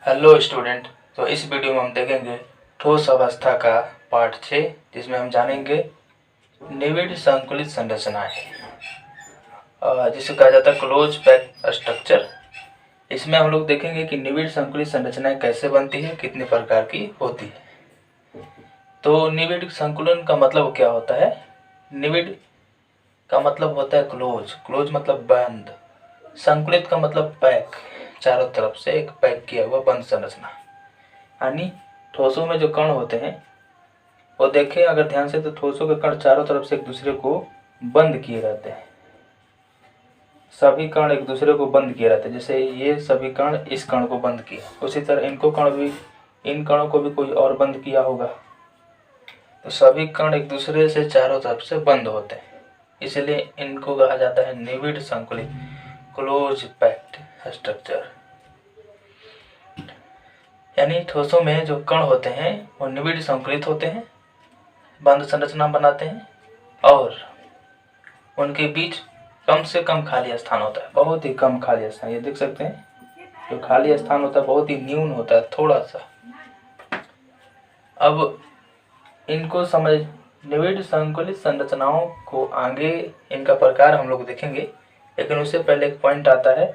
Hello student. तो इस video में हम देखेंगे ठोस अवस्था का पार्ट 6, जिसमें हम जानेंगे निविड़ संकुलित संरचनाएं, जिसे कहा जाता है क्लोज पैक स्ट्रक्चर। इसमें हम लोग देखेंगे कि निविड़ संकुलित संरचनाएं कैसे बनती है, कितने प्रकार की होती है। तो निविड़ संकुलन का मतलब क्या होता है? निविड़ का मतलब होता है क्लोज। क्लोज मतलब बंद। संकुलित का मतलब पैक, चारों तरफ से एक पैक किया हुआ बंद संरचना। यानी ठोसों में जो कण होते हैं वो देखें अगर ध्यान से, तो ठोसों के कण चारों तरफ से एक दूसरे को बंद किए रहते हैं। सभी कण एक दूसरे को बंद किए रहते हैं। जैसे ये सभी कण इस कण को बंद किए, उसी तरह इन कणों को भी कोई और बंद किया होगा। तो सभी कण एक दूसरे से चारों तरफ से बंद होते हैं, इसलिए इनको कहा जाता है निविड़ संकुलित, क्लोज पैक्ड स्ट्रक्चर। यानी ठोसों में जो कण होते हैं वो निविड़ संकुलित होते हैं, बंद संरचना बनाते हैं, और उनके बीच कम से कम खाली स्थान होता है, बहुत ही कम खाली स्थान। ये देख सकते हैं, जो खाली स्थान होता है बहुत ही न्यून होता है, थोड़ा सा। अब इनको समझ, निविड़ संकुलित संरचनाओं को आगे इनका प्रकार हम लोग देखेंगे, लेकिन उससे पहले एक पॉइंट आता है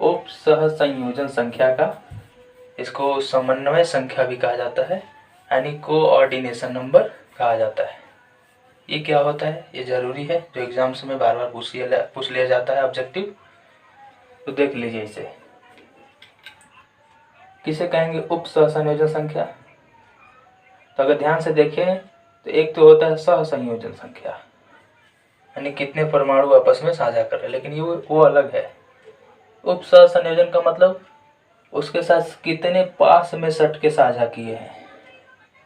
उप सह संयोजन संख्या का। इसको समन्वय संख्या भी कहा जाता है, यानी कोऑर्डिनेशन नंबर कहा जाता है। ये क्या होता है, ये जरूरी है, जो एग्जाम्स में बार बार पूछ लिया जाता है ऑब्जेक्टिव। तो देख लीजिए इसे, किसे कहेंगे उप सहसंयोजन संख्या। तो अगर ध्यान से देखें तो एक तो होता है सह संयोजन संख्या, यानी कितने परमाणु आपस में साझा कर रहे हैं, लेकिन ये वो अलग है। उप सह संयोजन का मतलब उसके साथ कितने पास में सट के साझा किए हैं।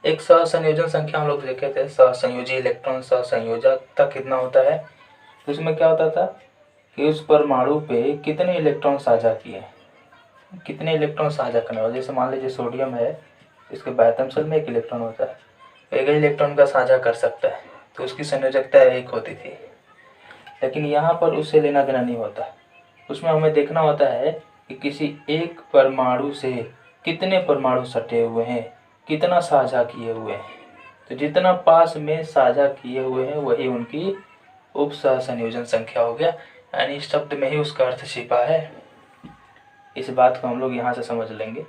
एक सहसंयोजन संख्या हम लोग देखे थे, सहसंयोजी इलेक्ट्रॉन सहसंयोजकता कितना होता है। तो उसमें क्या होता था कि उस परमाणु पे कितने इलेक्ट्रॉन साझा किए, कितने इलेक्ट्रॉन साझा करने वाले। जैसे मान लीजिए सोडियम है, इसके बायतम शेल में एक इलेक्ट्रॉन होता है, एक ही इलेक्ट्रॉन का साझा कर सकता है, तो उसकी संयोजकता एक होती थी। लेकिन यहाँ पर उससे लेना देना नहीं होता, उसमें हमें देखना होता है कि किसी एक परमाणु से कितने परमाणु सटे हुए हैं, कितना साझा किए हुए हैं। तो जितना पास में साझा किए हुए हैं वही उनकी उप सहसंयोजन संख्या हो गया, यानी इस शब्द में ही उसका अर्थ छिपा है। इस बात को हम लोग यहाँ से समझ लेंगे।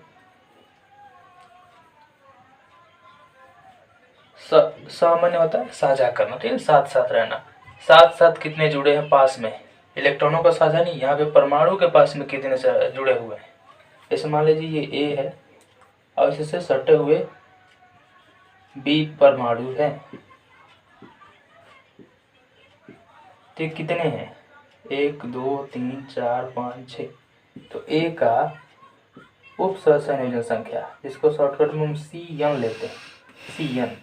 सामान्य होता है साझा करना, ठीक है, साथ साथ रहना। साथ साथ कितने जुड़े हैं पास में, इलेक्ट्रॉनों का साझा नहीं, यहाँ पे परमाणु के पास में कितने जुड़े हुए हैं। जैसे मान लीजिए ये ए है और इससे सटे हुए बी परमाणु है, तो कितने हैं, 1 2 3 4 5 6। तो ए का उप सहसंयोजन संख्या, जिसको शॉर्टकट में हम CN लेते हैं, CN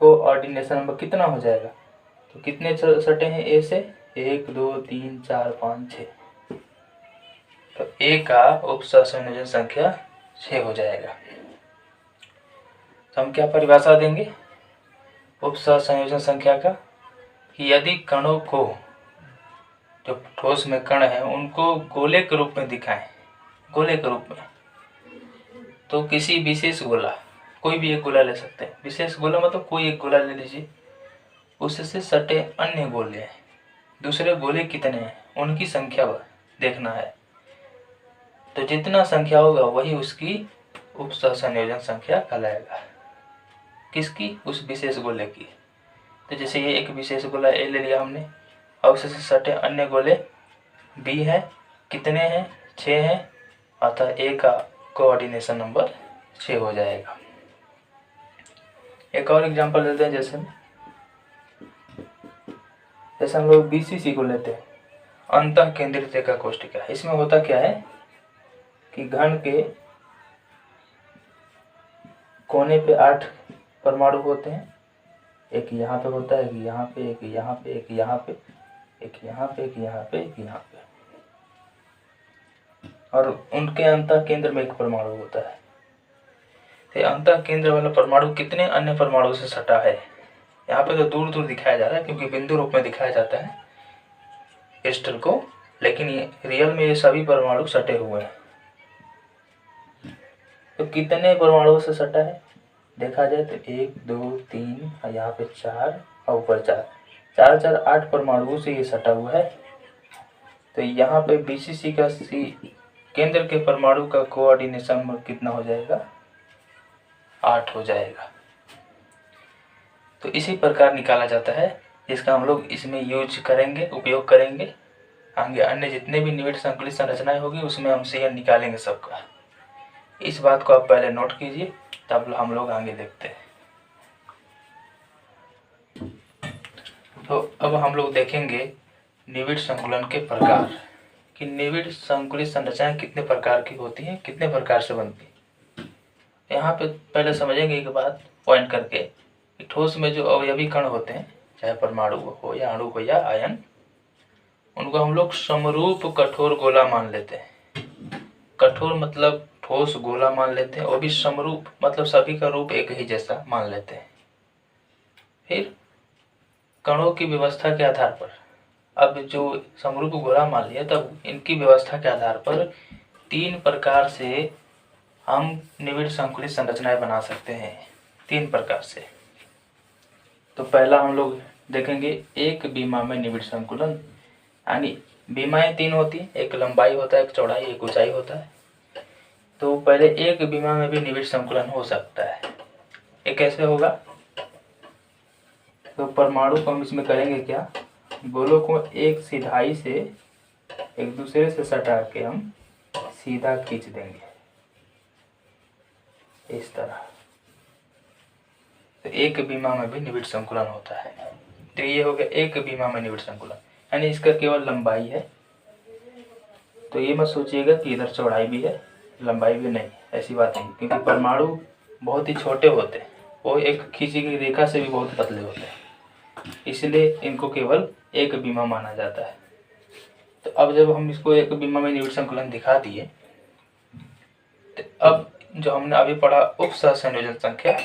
कोऑर्डिनेशन नंबर कितना हो जाएगा। तो कितने सटे हैं ए से, 1 2 3 4 5 6। तो ए का उप सहसंयोजन संख्या 6 हो जाएगा। तो हम क्या परिभाषा देंगे उप सहसंयोजन संख्या का, कि यदि कणों को, जो ठोस में कण है उनको गोले के रूप में दिखाएं, गोले के रूप में, तो किसी विशेष गोला, कोई भी एक गोला ले सकते हैं। विशेष गोला मतलब कोई एक गोला ले लीजिए, उससे सटे अन्य गोले हैं, दूसरे गोले कितने हैं उनकी संख्या देखना है। तो जितना संख्या होगा वही उसकी उप सहसंयोजन संख्या कहलाएगा। किसकी, उस विशेष गोले की। तो जैसे ये एक विशेष गोला ए ले लिया हमने, और उससे सटे अन्य गोले बी है, कितने हैं, 6 हैं, अतः ए का कोऑर्डिनेशन नंबर 6 हो जाएगा। एक और एग्जांपल लेते हैं, जैसे हम लोग BCC को लेते हैं, अंतः केंद्रित रेखा कोष्ठिका। इसमें होता क्या है कि घन के कोने पे 8 परमाणु होते हैं, एक यहाँ पे होता है, एक यहाँ पे, एक यहाँ पे, एक यहाँ पे, एक यहाँ पे, एक यहाँ पे, एक यहाँ पे, और उनके अंतः केंद्र में एक परमाणु होता है। तो अंतः केंद्र वाला परमाणु कितने अन्य परमाणु से सटा है, यहाँ पे तो दूर दूर दिखाया जा रहा है क्योंकि बिंदु रूप में दिखाया जाता है क्रिस्टल को, लेकिन ये रियल में ये सभी परमाणु सटे हुए हैं। तो कितने परमाणुओं से सटा है देखा जाए तो 1 2 3 और यहाँ पे 4 और ऊपर 4, 4 4 8 परमाणुओं से ये सटा हुआ है। तो यहाँ पे BCC का सी केंद्र के परमाणु का कोऑर्डिनेशन कितना हो जाएगा, 8 हो जाएगा। तो इसी प्रकार निकाला जाता है, जिसका हम लोग इसमें यूज करेंगे, उपयोग करेंगे। आगे अन्य जितने भी निविड़ संकुलित संरचनाएं होगी उसमें हम CN निकालेंगे सबका। इस बात को आप पहले नोट कीजिए, तब हम लोग आगे देखते हैं। तो अब हम लोग देखेंगे निविड़ संकुलन के प्रकार कि निविड़ संकुलित संरचनाएं कितने प्रकार की होती हैं, कितने प्रकार से बनती हैं। यहाँ पे पहले समझेंगे एक बात पॉइंट करके कि ठोस में जो अवयवी कण होते हैं, चाहे परमाणु हो या अणु हो या आयन, उनको हम लोग समरूप कठोर गोला मान लेते हैं। कठोर मतलब ठोस गोला मान लेते हैं, और भी समरूप मतलब सभी का रूप एक ही जैसा मान लेते हैं। फिर कणों की व्यवस्था के आधार पर, अब जो समरूप गोला मान लिया, तब इनकी व्यवस्था के आधार पर 3 प्रकार से हम निविड़ संकुलित संरचनाएं बना सकते हैं, 3 प्रकार से। तो पहला हम लोग देखेंगे एक बीमा में निविड़ संकुलन, यानी बीमाएं 3 होती हैं, एक लंबाई होता है, एक चौड़ाई, एक ऊंचाई होता है। तो पहले एक बीमा में भी निविड़ संकुलन हो सकता है। ये कैसे होगा, तो परमाणु को हम इसमें करेंगे क्या, गोलों को एक सिधाई से एक दूसरे से सटा के हम सीधा खींच देंगे इस तरह। तो एक बीमा में भी निविड़ संकुलन होता है। तो ये हो गया एक बीमा में निविड़ संकुलन, यानी इसका केवल लंबाई है। तो ये मत सोचिएगा कि इधर चौड़ाई भी है लंबाई भी नहीं, ऐसी बात नहीं, क्योंकि परमाणु बहुत ही छोटे होते हैं, वो एक खींची गई रेखा से भी बहुत पतले होते हैं, इसलिए इनको केवल एक बीमा माना जाता है। तो अब जब हम इसको एक बीमा में निविड़ संकुलन दिखा दिए, तो अब जो हमने अभी पढ़ा उप सहसंयोजन संख्या,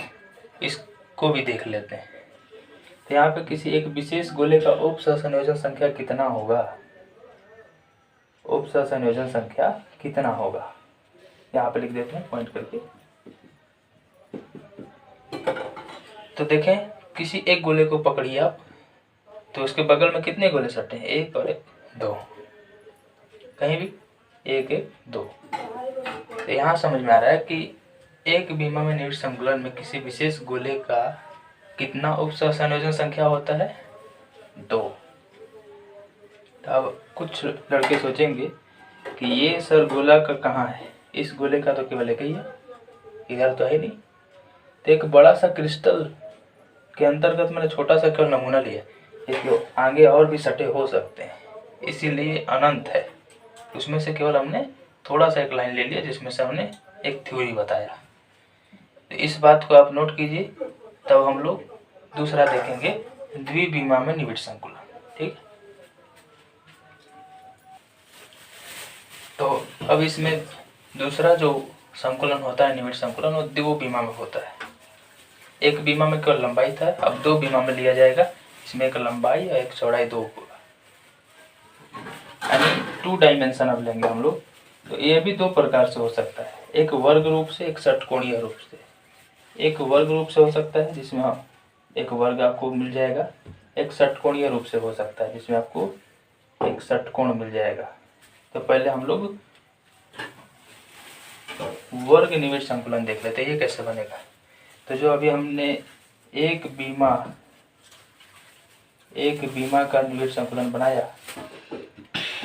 इसको भी देख लेते हैं। तो यहाँ पे किसी एक विशेष गोले का उप सहसंयोजन संख्या कितना होगा, उप सहसंयोजन संख्या कितना होगा, यहाँ पे लिख देते हैं पॉइंट करके। तो देखें किसी एक गोले को पकड़िए आप, तो उसके बगल में कितने गोले सटे हैं, 1 और 1 2, कहीं भी 1 1 2। तो यहाँ समझ में आ रहा है कि एक बीमा में निविड़ संकुलन में किसी विशेष गोले का कितना उप सहसंयोजन संख्या होता है, 2। तो अब कुछ लड़के सोचेंगे कि ये सर गोला का कहाँ है, इस गोले का तो केवल एक ही है, इधर तो है नहीं। तो एक बड़ा सा क्रिस्टल के अंतर्गत मैंने छोटा सा केवल नमूना लिया, इसके आगे और भी सटे हो सकते हैं, इसीलिए अनंत है। उसमें से केवल हमने थोड़ा सा एक लाइन ले लिया, जिसमें से हमने एक थ्योरी बताया। तो इस बात को आप नोट कीजिए, तब हम लोग दूसरा देखेंगे द्विबीमा में निविड़ संकुलन। ठीक, तो अब इसमें दूसरा जो संकुलन होता है निविड़ संकुलन, वो द्विबीमा में होता है। एक बीमा में केवल लंबाई था, अब 2 बीमा में लिया जाएगा, इसमें एक लंबाई और एक चौड़ाई 2 होगा, यानी 2 डायमेंशन अब लेंगे हम लोग। तो ये भी 2 प्रकार से हो सकता है, एक वर्ग रूप से, एक षटकोणीय रूप से। एक वर्ग रूप से हो सकता है जिसमें हम एक वर्ग आपको मिल जाएगा, एक षटकोणीय रूप से हो सकता है जिसमें आपको एक षटकोण मिल जाएगा। तो पहले हम लोग वर्ग निविड़ संकुलन देख लेते हैं, ये कैसे बनेगा। तो जो अभी हमने एक बीमा का निविड़ संकुलन बनाया,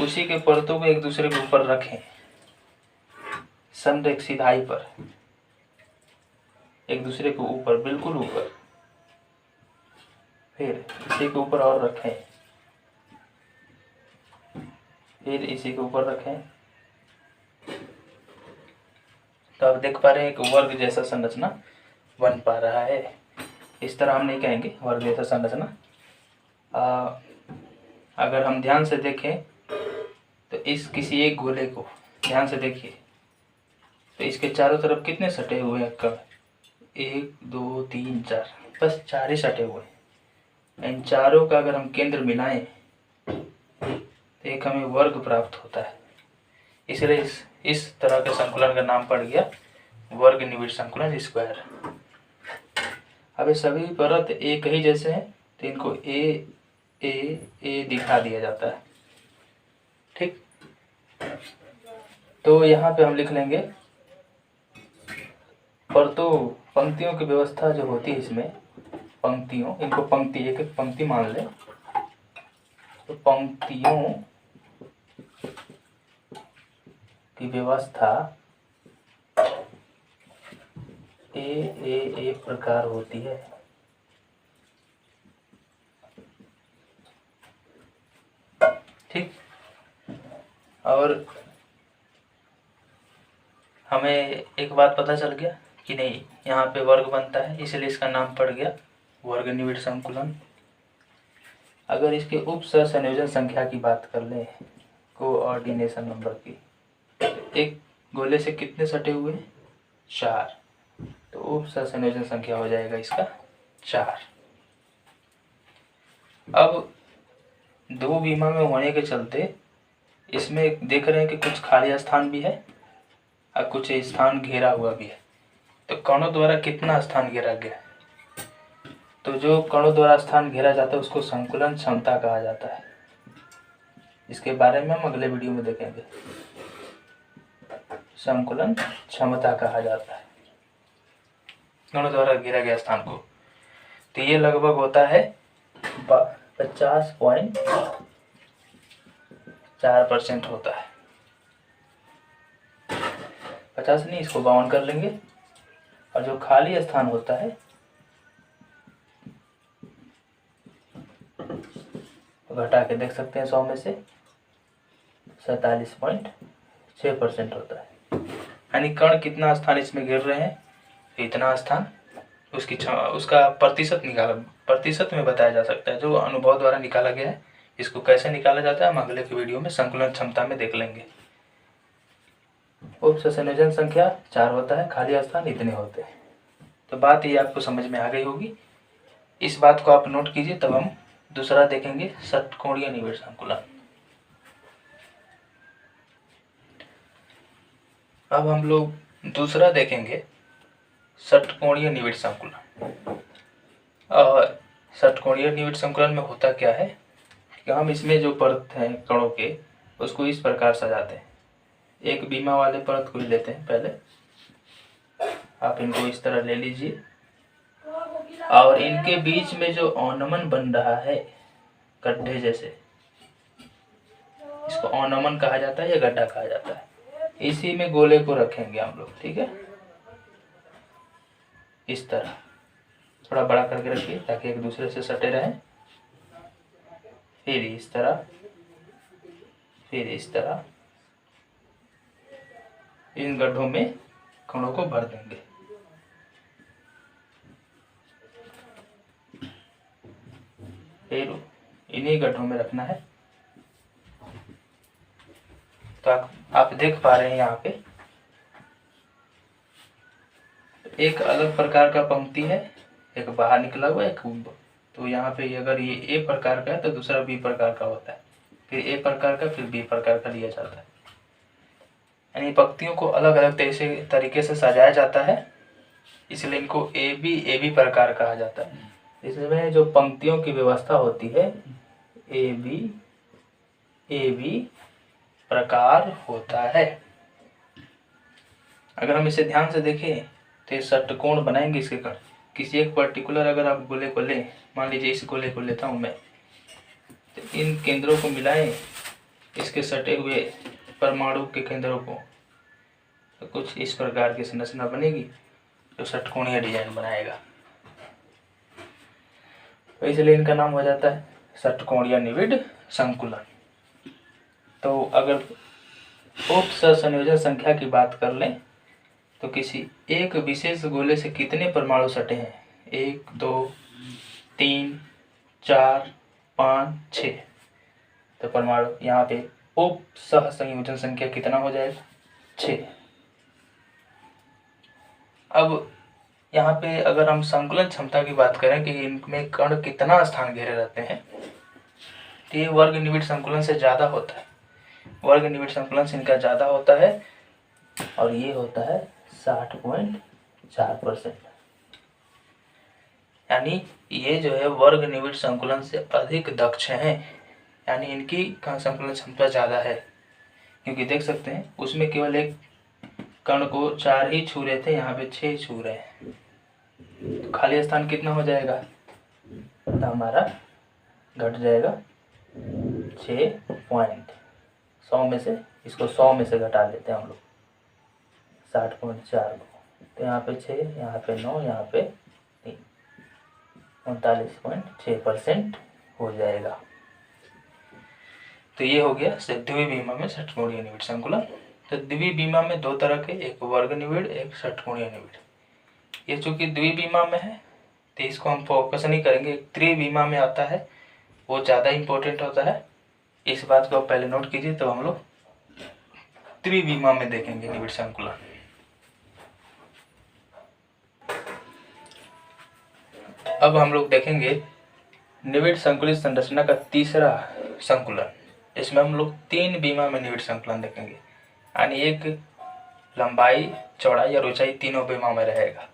उसी के परतों को एक दूसरे के ऊपर रखें, समरेख सिधाई पर, एक दूसरे के ऊपर, बिल्कुल ऊपर। फिर इसी के ऊपर और रखें, फिर इसी के ऊपर रखें। तो आप देख पा रहे हैं कि वर्ग जैसा संरचना बन पा रहा है। इस तरह हम नहीं कहेंगे वर्ग जैसा संरचना। अगर हम ध्यान से देखें तो इस किसी एक गोले को ध्यान से देखिए, तो इसके चारों तरफ कितने सटे हुए हैं कण, 1 2 3 4, बस 4 ही सटे हुए हैं। इन चारों का अगर हम केंद्र मिलाएं तो एक हमें वर्ग प्राप्त होता है, इसलिए इस तरह के संकुलन का नाम पड़ गया वर्ग निविड़ संकुलन स्क्वायर। अब ये सभी परत एक ही जैसे हैं तो इनको ए ए ए दिखा दिया जाता है, ठीक। तो यहाँ पे हम लिख लेंगे परतों पंक्तियों की व्यवस्था जो होती है इसमें, पंक्तियों, इनको पंक्ति एक एक पंक्ति मान लें, तो पंक्तियों की व्यवस्था ए प्रकार होती है। ठीक। और हमें एक बात पता चल गया कि नहीं, यहाँ पे वर्ग बनता है इसलिए इसका नाम पड़ गया वर्ग निविड़ संकुलन। अगर इसके उप संयोजन संख्या की बात कर लें, कोऑर्डिनेशन नंबर की, तो एक गोले से कितने सटे हुए हैं? 4, तो उप संयोजन संख्या हो जाएगा इसका 4। अब 2 बीमा में होने के चलते इसमें देख रहे हैं कि कुछ खाली स्थान भी है और कुछ स्थान घेरा हुआ भी है। तो कणों द्वारा कितना स्थान घेरा गया है? तो जो कणों द्वारा स्थान घेरा जाता है उसको संकुलन क्षमता कहा जाता है। इसके बारे में हम अगले वीडियो में देखेंगे। संकुलन क्षमता कहा जाता है कणों द्वारा घेरा गया स्थान को। तो ये लगभग होता है 50.4% होता है। 50 नहीं, इसको 52 कर लेंगे। और जो खाली स्थान होता है तो घटा के देख सकते हैं, 100 में से 47.6% होता है। यानी कण कितना स्थान इसमें घेर रहे हैं, इतना स्थान, उसका प्रतिशत निकाला, प्रतिशत में बताया जा सकता है जो अनुभव द्वारा निकाला गया है। इसको कैसे निकाला जाता है हम अगले के वीडियो में संकुलन क्षमता में देख लेंगे। उप संयोजन संख्या 4 होता है, खाली स्थान इतने होते हैं। तो बात ये आपको समझ में आ गई होगी। इस बात को आप नोट कीजिए, तब हम दूसरा देखेंगे षटकोणीय निविड़ संकुलन। अब हम लोग दूसरा देखेंगे षटकोणीय निविड़ संकुलन। और षटकोणीय निविड़ संकुलन में होता क्या है कि हम इसमें जो परत हैं कणों के उसको इस प्रकार सजाते हैं। एक बीमा वाले परत को ही लेते हैं पहले, आप इनको इस तरह ले लीजिए और इनके बीच में जो औनमन बन रहा है गड्ढे जैसे, इसको औनमन कहा जाता है या गड्ढा कहा जाता है। इसी में गोले को रखेंगे हम लोग, ठीक है। इस तरह थोड़ा बड़ा करके रखिए ताकि एक दूसरे से सटे रहें। फिर इस तरह, फिर इस तरह इन गड्ढों में कणों को भर देंगे। फिर इन्हीं गड्ढों में रखना है। तो आप देख पा रहे हैं यहाँ पे एक अलग प्रकार का पंक्ति है, एक बाहर निकला हुआ एक। तो यहाँ पे अगर ये ए प्रकार का है तो दूसरा बी प्रकार का होता है, फिर ए प्रकार का, फिर बी प्रकार का लिया जाता है। यानी पंक्तियों को अलग अलग तरीके से सजाया जाता है, इसलिए इनको ए बी प्रकार कहा जाता है। इसमें जो पंक्तियों की व्यवस्था होती है ए बी प्रकार होता है। अगर हम इसे ध्यान से देखें तो ये षटकोण बनाएंगे इसके कण। किसी एक पर्टिकुलर अगर आप गोले को लें, मान लीजिए इस गोले को लेता हूँ मैं, तो इन केंद्रों को मिलाएं इसके सटे हुए परमाणु के केंद्रों को, तो कुछ इस प्रकार की संरचना बनेगी जो षटकोणीय डिजाइन बनाएगा। तो इसलिए इनका नाम हो जाता है षटकोणीय निविड़ संकुलन। तो अगर उप संयोजन संख्या की बात कर लें तो किसी एक विशेष गोले से कितने परमाणु सटे हैं? 1 2 3 4 5 6। तो परमाणु यहाँ पे उप संयोजन संख्या कितना हो जाएगा? 6। अब यहाँ पे अगर हम संकुलन क्षमता की बात करें कि इनमें कण कितना स्थान घेरे रहते हैं, तो ये वर्ग निविड़ संकुलन से ज़्यादा होता है। वर्ग निविड़ संकुलन से इनका ज़्यादा होता है और ये होता है 60.4%। यानी ये जो है वर्ग निविड़ संकुलन से अधिक दक्ष हैं, यानी इनकी संकुलन क्षमता ज़्यादा है। क्योंकि देख सकते हैं उसमें केवल एक कण को 4 ही छू रहे थे, यहाँ पे 6 छू रहे हैं, तो खाली स्थान कितना हो जाएगा, तो हमारा घट जाएगा 6 पॉइंट। 100 में से इसको 100 में से घटा लेते हैं हम लोग 60.4 को, तो यहाँ पे 6, यहाँ पे 9, यहाँ पे 3, 39.6% हो जाएगा। तो ये हो गया द्विविमा में षटकोणीय निविड़ संकुलन। तो द्विविमा में 2 तरह के, एक वर्ग निविड़, एक षटकोणीय निविड़। ये चूंकि द्विविमा में है तो इसको हम फोकस नहीं करेंगे। त्रिविमा में आता है, वो ज़्यादा इम्पोर्टेंट होता है, इस बात को आप पहले नोट कीजिए। तो हम लोग त्रिविमा में देखेंगे निविड़ संकुलन। अब हम लोग देखेंगे निविड़ संकुलित संरचना का तीसरा संकुलन। इसमें हम लोग 3 विमा में निविड़ संकुलन देखेंगे, यानी एक लंबाई, चौड़ाई और ऊंचाई तीनों विमा में रहेगा।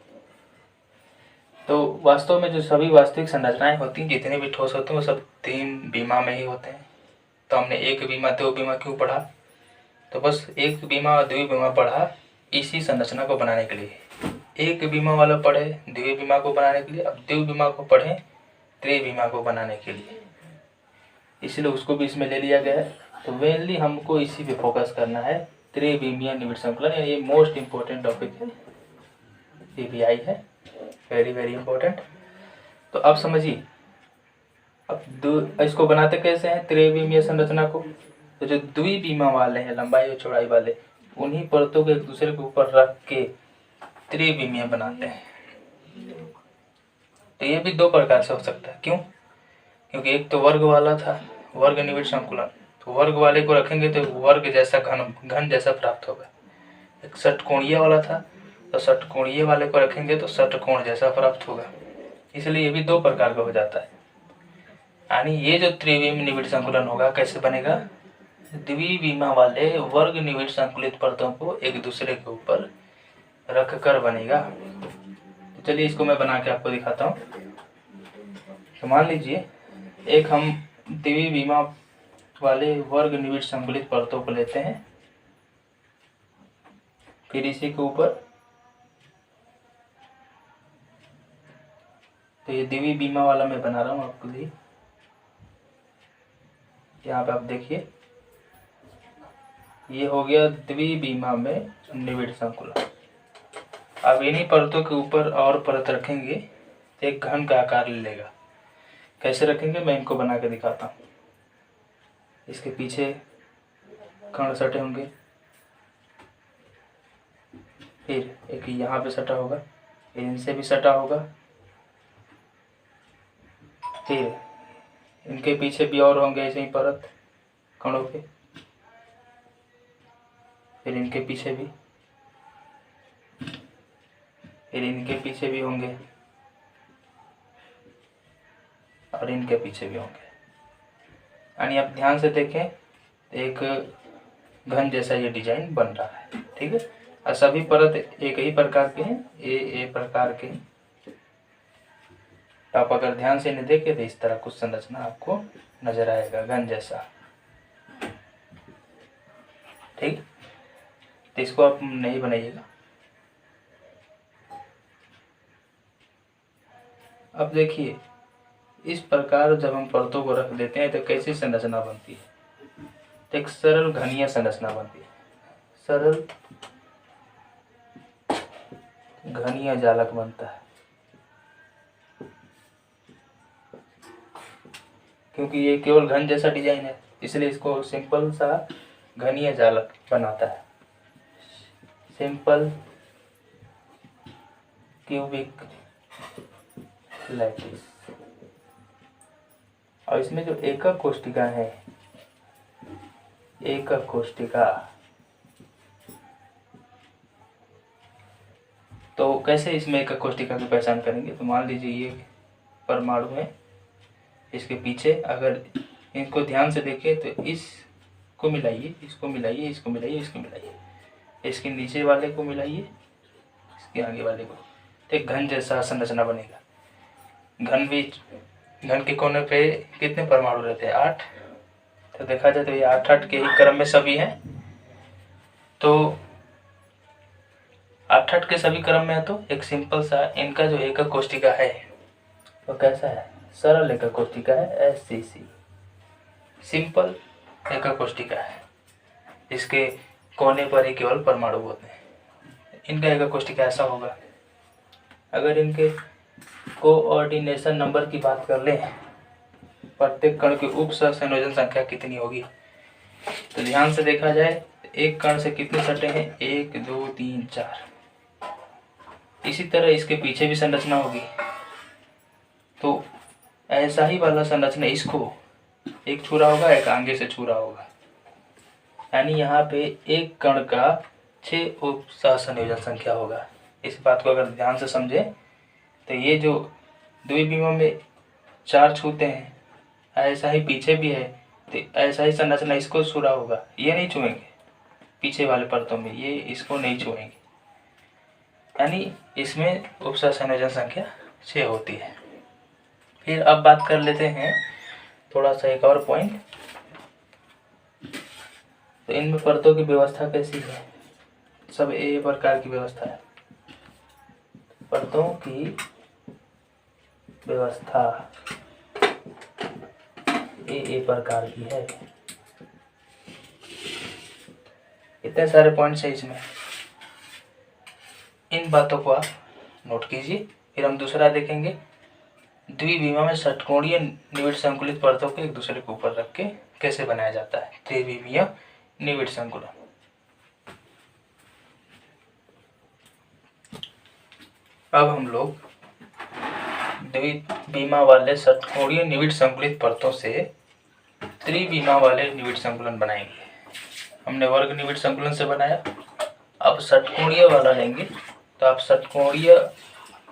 तो वास्तव में जो सभी वास्तविक संरचनाएं होती हैं, जितने भी ठोस होते हैं, वो सब 3 विमा में ही होते हैं। तो हमने 1 विमा 2 विमा क्यों पढ़ा, तो बस 1 विमा और 2 विमा पढ़ा इसी संरचना को बनाने के लिए। 1 विमा वाला पढ़े 2 विमा को बनाने के लिए, अब 2 विमा को पढ़े त्रिविमा को बनाने के लिए, इसलिए उसको भी इसमें ले लिया गया है। तो मेनली हमको इसी पे फोकस करना है, त्रिविमीय निविड़ संकुलन। ये मोस्ट इम्पोर्टेंट टॉपिक है, CBI है, वेरी वेरी इंपॉर्टेंट। तो अब समझिए, अब इसको बनाते कैसे हैं त्रिविमीय संरचना को। तो जो द्विविमा वाले हैं, लंबाई और चौड़ाई वाले, उन्हीं परतों को एक दूसरे के ऊपर रख के त्रिविमीय बनाते हैं। तो ये भी 2 प्रकार से हो सकता है। क्यों? क्योंकि एक तो वर्ग वाला था, वर्ग निविड़ संकुलन, तो वर्ग वाले को रखेंगे तो वर्ग जैसा घन जैसा प्राप्त होगा। एक षटकोणीय वाला था, तो षटकोणीय वाले को रखेंगे तो षटकोण जैसा प्राप्त होगा। इसलिए ये भी 2 प्रकार का हो जाता है। यानी ये जो त्रिविमीय निविड़ संकुलन होगा कैसे बनेगा, द्विविमा वाले वर्ग निविड़ संकुलित परतों को एक दूसरे के ऊपर रख कर बनेगा। तो चलिए इसको मैं बना के आपको दिखाता हूँ। तो मान लीजिए एक हम द्विविमा वाले वर्ग निविड़ संकुलित परतों को लेते हैं, फिर इसी के ऊपर, तो ये द्विविमा वाला मैं बना रहा हूँ आपके लिए। यहाँ पे आप देखिए, ये हो गया द्विविमा में निविड़ संकुलन। अब इन्हीं परतों के ऊपर और परत रखेंगे तो एक घन का आकार ले लेगा। कैसे रखेंगे मैं इनको बना के दिखाता हूँ। इसके पीछे कण सटे होंगे, फिर एक यहाँ पे सटा होगा, इनसे भी सटा होगा, फिर इनके पीछे भी और होंगे ऐसे ही परत कणों के, फिर इनके पीछे भी, फिर इनके पीछे भी होंगे और इनके पीछे भी होंगे। यानी आप ध्यान से देखें, एक घन जैसा ये डिजाइन बन रहा है। ठीक है, और सभी परत एक ही प्रकार के हैं, ए प्रकार के। तो आप अगर ध्यान से नहीं देखें तो इस तरह कुछ संरचना आपको नजर आएगा, घन जैसा। ठीक, तो इसको आप नहीं बनाइएगा। अब देखिए, इस प्रकार जब हम परतों को रख देते हैं तो कैसी संरचना बनती है, तो एक सरल घनीय संरचना बनती है। सरल घनीय जालक बनता है, क्योंकि ये केवल घन जैसा डिजाइन है, इसलिए इसको सिंपल सा घनीय जालक बनाता है। Simple cubic lattice. और इसमें जो एकक कोष्ठिका है, एकक कोष्ठिका, तो कैसे इसमें एकक कोष्ठिका की पहचान करेंगे। तो मान लीजिए ये परमाणु है, इसके पीछे अगर इनको ध्यान से देखें तो इसको मिलाइए, इसको मिलाइए, इसको मिलाइए, इसको मिलाइए, इसके नीचे वाले को मिलाइए इसके आगे वाले को, तो एक घन जैसा संरचना बनेगा। घन के कोने पे कितने परमाणु रहते हैं? 8। तो देखा जाए तो ये 8 के ही क्रम में सभी हैं। तो 8 के सभी क्रम में है, तो एक सिंपल सा इनका जो एकक कोष्टिका है वो कैसा है? सरल एकक कोष्टिका है, SCC, सिंपल एकक कोष्टिका है। इसके कोने पर ही केवल परमाणु होते हैं। इनका एकक कोष्टिका ऐसा होगा। अगर इनके कोऑर्डिनेशन नंबर की बात कर लें, प्रत्येक कण की उप सहसंयोजन संख्या कितनी होगी, तो ध्यान से देखा जाए एक कण से कितने सटे हैं? 1 2 3 4। इसी तरह इसके पीछे भी संरचना होगी, तो ऐसा ही वाला संरचना इसको एक छुरा होगा, एक आगे से छुरा होगा। यानी यहाँ पे एक कण का 6 उप सहसंयोजन संख्या होगा। इस बात को अगर ध्यान से समझे तो ये जो द्विविमों में 4 छूते हैं, ऐसा ही पीछे भी है, तो ऐसा ही संरचना इसको छुरा होगा। ये नहीं छुएंगे पीछे वाले परतों में, ये इसको नहीं छुएंगे। यानी इसमें उप सहसंयोजन संख्या 6 होती है। फिर अब बात कर लेते हैं थोड़ा सा एक और पॉइंट। तो इनमें परतों की व्यवस्था कैसी है? सब ए प्रकार की व्यवस्था है। परतों की व्यवस्था ए प्रकार की है। इतने सारे पॉइंट्स है इसमें, इन बातों को आप नोट कीजिए। फिर हम दूसरा देखेंगे, द्विविमा में षटकोणीय निविड़ संकुलित परतों को एक दूसरे के ऊपर रख के कैसे बनाया जाता है, त्रिविमीय निविड़ संकुलन। अब हम लोग द्विविमा वाले षटकोणीय निविड़ संकुलित परतों से त्रिविमा वाले निविड़ संकुलन बनाएंगे। हमने वर्ग निविड़ संकुलन से बनाया, अब षटकोणीय वाला लेंगे। तो आप षटकोणीय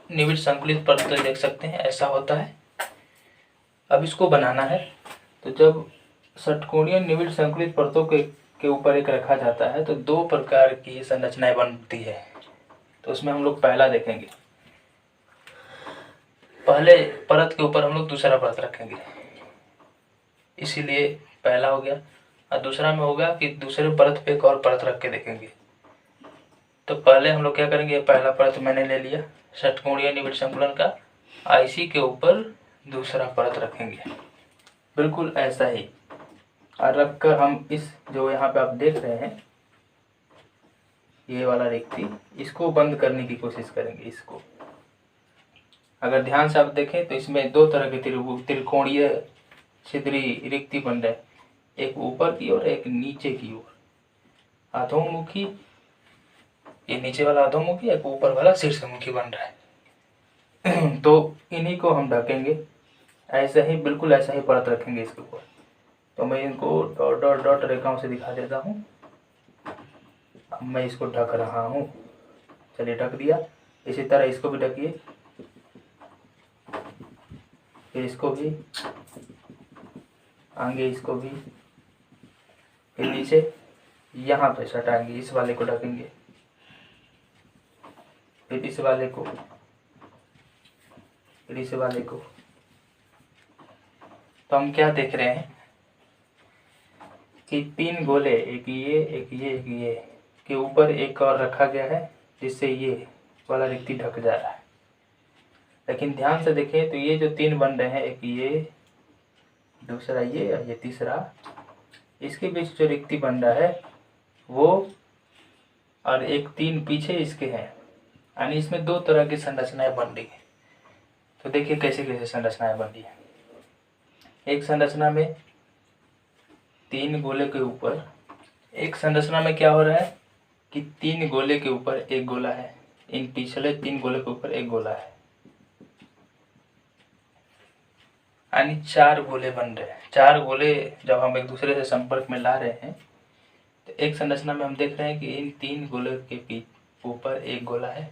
निविड़ संकुलित परत देख सकते हैं, ऐसा होता है। अब इसको बनाना है, तो जब षटकोणीय निविड़ संकुलित परतों के ऊपर एक रखा जाता है तो 2 प्रकार की संरचनाएं बनती है। तो उसमें हम लोग पहला देखेंगे, पहले परत के ऊपर हम लोग दूसरा परत रखेंगे, इसीलिए पहला हो गया। और दूसरा में होगा कि दूसरे परत पे एक और परत रख के देखेंगे। तो पहले हम लोग क्या करेंगे, पहला परत मैंने ले लिया षटकोणीय निविड़ संकुलन का, IC के ऊपर दूसरा परत रखेंगे, बिल्कुल ऐसा ही। और रखकर हम इस जो यहाँ पे आप देख रहे हैं ये वाला रिक्ति, इसको बंद करने की कोशिश करेंगे। इसको अगर ध्यान से आप देखें तो इसमें 2 तरह के त्रिकोणीय छिद्री रिक्ति बन रहे हैं, एक ऊपर की ओर, एक नीचे की ओर, अधोमुखी। ये नीचे वाला अधोमुखी, एक ऊपर वाला शीर्षमुखी बन रहा है। तो इन्हीं को हम ढकेंगे, ऐसे ही बिल्कुल ऐसा ही परत रखेंगे इसके ऊपर। तो मैं इनको डॉट डॉट डॉट रेखाओं से दिखा देता हूँ। अब मैं इसको ढक रहा हूँ, चलिए ढक दिया। इसी तरह इसको भी ढकिए, फिर इसको भी, आगे इसको भी, फिर नीचे यहाँ पे सटाएंगे, इस वाले को ढकेंगे, फिर इस वाले को, फिर इस वाले को। तो हम क्या देख रहे हैं कि 3 गोले, एक ये, एक ये, एक ये, के ऊपर एक और रखा गया है, जिससे ये वाला रिक्ति ढक जा रहा है। लेकिन ध्यान से देखें तो ये जो 3 बन रहे हैं, एक ये, दूसरा ये और ये तीसरा, इसके बीच जो रिक्ति बन रहा है वो, और एक 3 पीछे इसके हैं, यानी इसमें 2 तरह की संरचनाएं बन रही है। तो देखिए कैसे कैसे संरचनाएं बन रही है। एक संरचना में 3 गोले के ऊपर, एक संरचना में क्या हो रहा है कि 3 गोले के ऊपर एक गोला है, इन पिछले 3 गोले के ऊपर एक गोला है, यानी 4 गोले बन रहे हैं। 4 गोले जब हम एक दूसरे से संपर्क में ला रहे हैं तो एक संरचना में हम देख रहे हैं कि इन 3 गोले के ऊपर एक गोला है।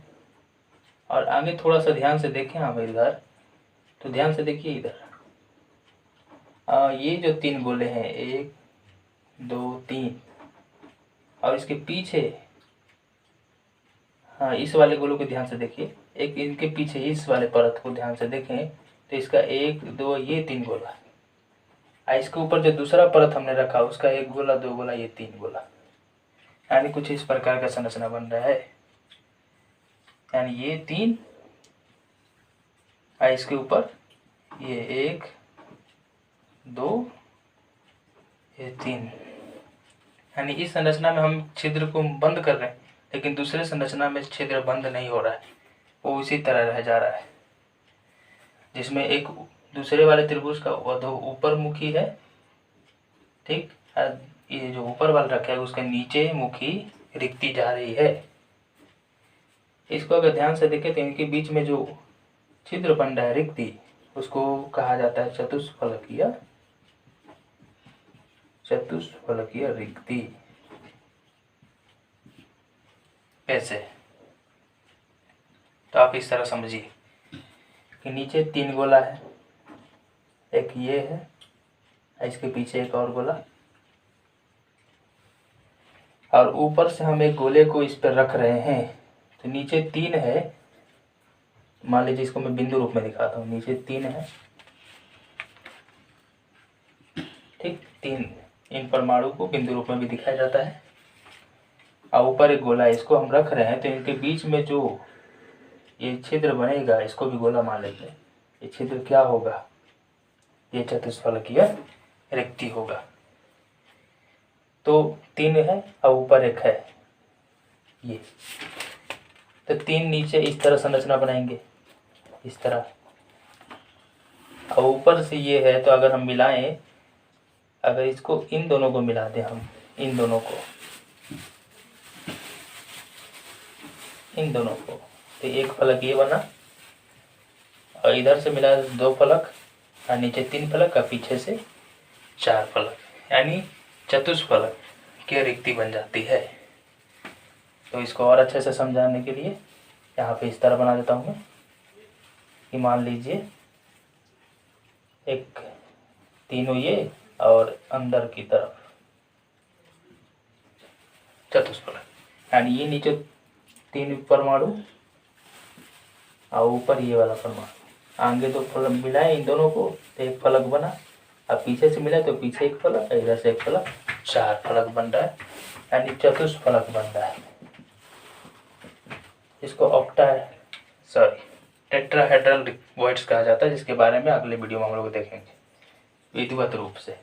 और आगे थोड़ा सा ध्यान से देखें हम इधर, तो ध्यान से देखिए इधर, ये जो 3 गोले हैं, 1 2 3, और इसके पीछे हाँ, इस वाले गोलों को ध्यान से देखिए, एक इनके पीछे इस वाले परत को ध्यान से देखें तो इसका 1 2 ये 3 गोला, इसके ऊपर जो दूसरा परत हमने रखा उसका 1 गोला 2 गोला ये 3 गोला, यानी कुछ इस प्रकार का संरचना बन रहा है। यानी ये 3 इसके ऊपर ये 1 2 ये 3, यानी इस संरचना में हम छिद्र को बंद कर रहे हैं, लेकिन दूसरे संरचना में छिद्र बंद नहीं हो रहा है, वो उसी तरह रह जा रहा है, जिसमें एक दूसरे वाले त्रिभुज का ऊपर मुखी है, ठीक, ये जो ऊपर वाला रखा है उसके नीचे मुखी रिक्ति जा रही है। इसको अगर ध्यान से देखें तो इनके बीच में जो छिद्र बन रहा है रिक्ति, उसको कहा जाता है चतुष्फलकीय रिक्ति। ऐसे तो आप इस तरह समझिए कि नीचे 3 गोला है, एक ये है, इसके पीछे एक और गोला, और ऊपर से हम एक गोले को इस पर रख रहे हैं, तो नीचे 3 है, मान लीजिए इसको मैं बिंदु रूप में दिखाता हूँ, नीचे 3 है, ठीक, 3 इन परमाणु को बिंदु रूप में भी दिखाया जाता है, और ऊपर एक गोला है, इसको हम रख रहे हैं, तो इनके बीच में जो ये छिद्र बनेगा इसको भी गोला मान लेते हैं, ये छिद्र क्या होगा, ये चतुष्फलकीय रिक्ति होगा। तो 3 है और ऊपर एक है ये, तो 3 नीचे इस तरह संरचना बनाएंगे, इस तरह, और ऊपर से ये है, तो अगर हम मिलाएं, अगर इसको इन दोनों को मिला दें, हम इन दोनों को, तो एक फलक ये बना, और इधर से मिला 2 फलक, और नीचे 3 फलक, और पीछे से 4 फलक, यानी चतुष्फलक की रिक्ति बन जाती है। तो इसको और अच्छे से समझाने के लिए यहाँ पे इस तरह बना देता हूँ मैं, कि मान लीजिए एक तीनों ये और अंदर की तरफ चतुष्फलक, यानी ये नीचे 3 परमाणु और ऊपर ये वाला परमाणु, आगे 2 फलक मिलाए इन दोनों को तो एक फलक बना, अब पीछे से मिला तो पीछे एक फलक, इधर से एक फलक, 4 फलक बन रहा है, यानी चतुष्फलक बन रहा है। इसको टेट्राहेड्रल वॉइड्स कहा जाता है, जिसके बारे में अगले वीडियो में हम लोग देखेंगे विधिवत रूप से।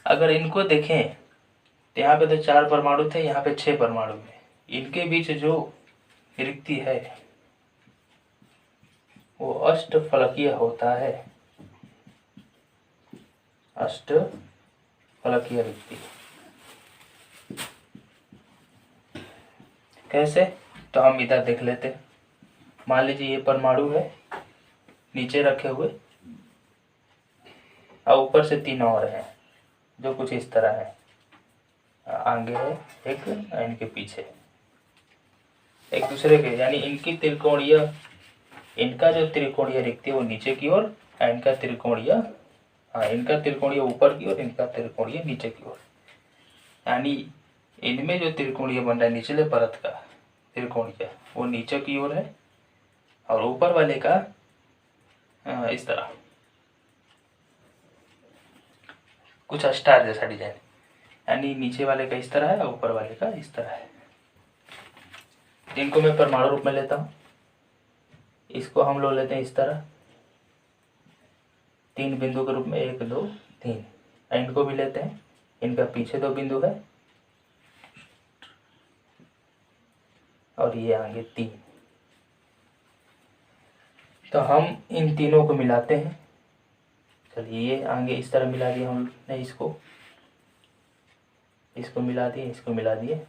अगर इनको देखें तो यहाँ पे तो 4 परमाणु थे, यहाँ पे 6 परमाणु हैं, इनके बीच जो रिक्ति है वो अष्टफलकीय होता है, अष्टफलकीय रिक्ति। कैसे, तो हम इधर देख लेते हैं। मान लीजिए ये परमाणु है नीचे रखे हुए, और ऊपर से 3 और हैं जो कुछ इस तरह है, आगे है एक, इनके पीछे एक दूसरे के, यानी इनकी त्रिकोणीय, इनका जो त्रिकोणीय रिक्ति वो नीचे की ओर, इनका त्रिकोणीय ऊपर की ओर, इनका त्रिकोणीय नीचे की ओर, यानी इनमें जो त्रिकोणीय बन रहा है निचले परत का त्रिकोणीय वो नीचे की ओर है, और ऊपर वाले का इस तरह कुछ स्टार जैसा डिजाइन, यानी नीचे वाले का इस तरह है और ऊपर वाले का इस तरह है। इनको मैं परमाणु रूप में लेता हूँ, इसको हम लोग लेते हैं इस तरह 3 बिंदु के रूप में, 1 2 3, इनको भी लेते हैं, इनका पीछे 2 बिंदु है और ये आगे 3, तो हम इन तीनों को मिलाते हैं। चलिए ये आगे इस तरह मिला दिया हमने, इसको मिला दिए, इसको मिला दिए,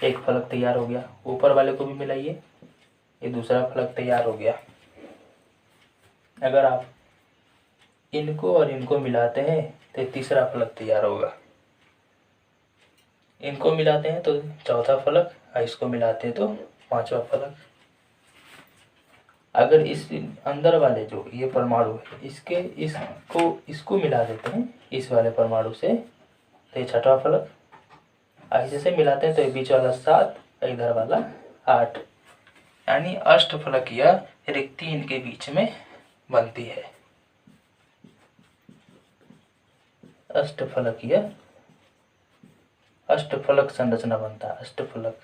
एक फलक तैयार हो गया। ऊपर वाले को भी मिलाइए, ये दूसरा फलक तैयार हो गया। अगर आप इनको और इनको मिलाते हैं तो तीसरा फलक तैयार होगा, इनको मिलाते हैं तो चौथा फलक, और इसको मिलाते हैं तो 5वां फलक। अगर इस अंदर वाले जो ये परमाणु है इसको मिला देते हैं इस वाले परमाणु से, तो ये 6वां फलक, ऐसे से मिलाते हैं तो ये बीच वाला 7, इधर वाला 8, यानी अष्टफलकीय रिक्ति इनके बीच में बनती है। अष्टफलक संरचना बनता है, अष्टफलक।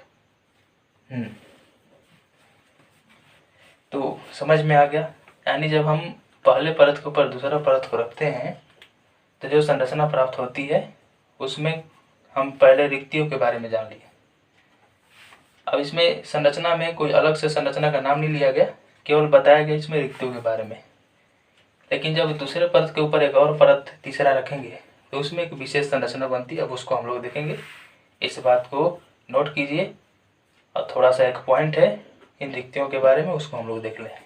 तो समझ में आ गया। यानी जब हम पहले परत के ऊपर दूसरा परत को रखते हैं तो जो संरचना प्राप्त होती है उसमें हम पहले रिक्तियों के बारे में जान लिए। अब इसमें संरचना में कोई अलग से संरचना का नाम नहीं लिया गया, केवल बताया गया इसमें रिक्तियों के बारे में। लेकिन जब दूसरे परत के ऊपर एक और परत तीसरा रखेंगे तो उसमें एक विशेष संरचना बनती है। अब उसको हम लोग देखेंगे, इस बात को नोट कीजिए। और थोड़ा सा एक पॉइंट है इन रिक्तियों के बारे में, उसको हम लोग देख लें।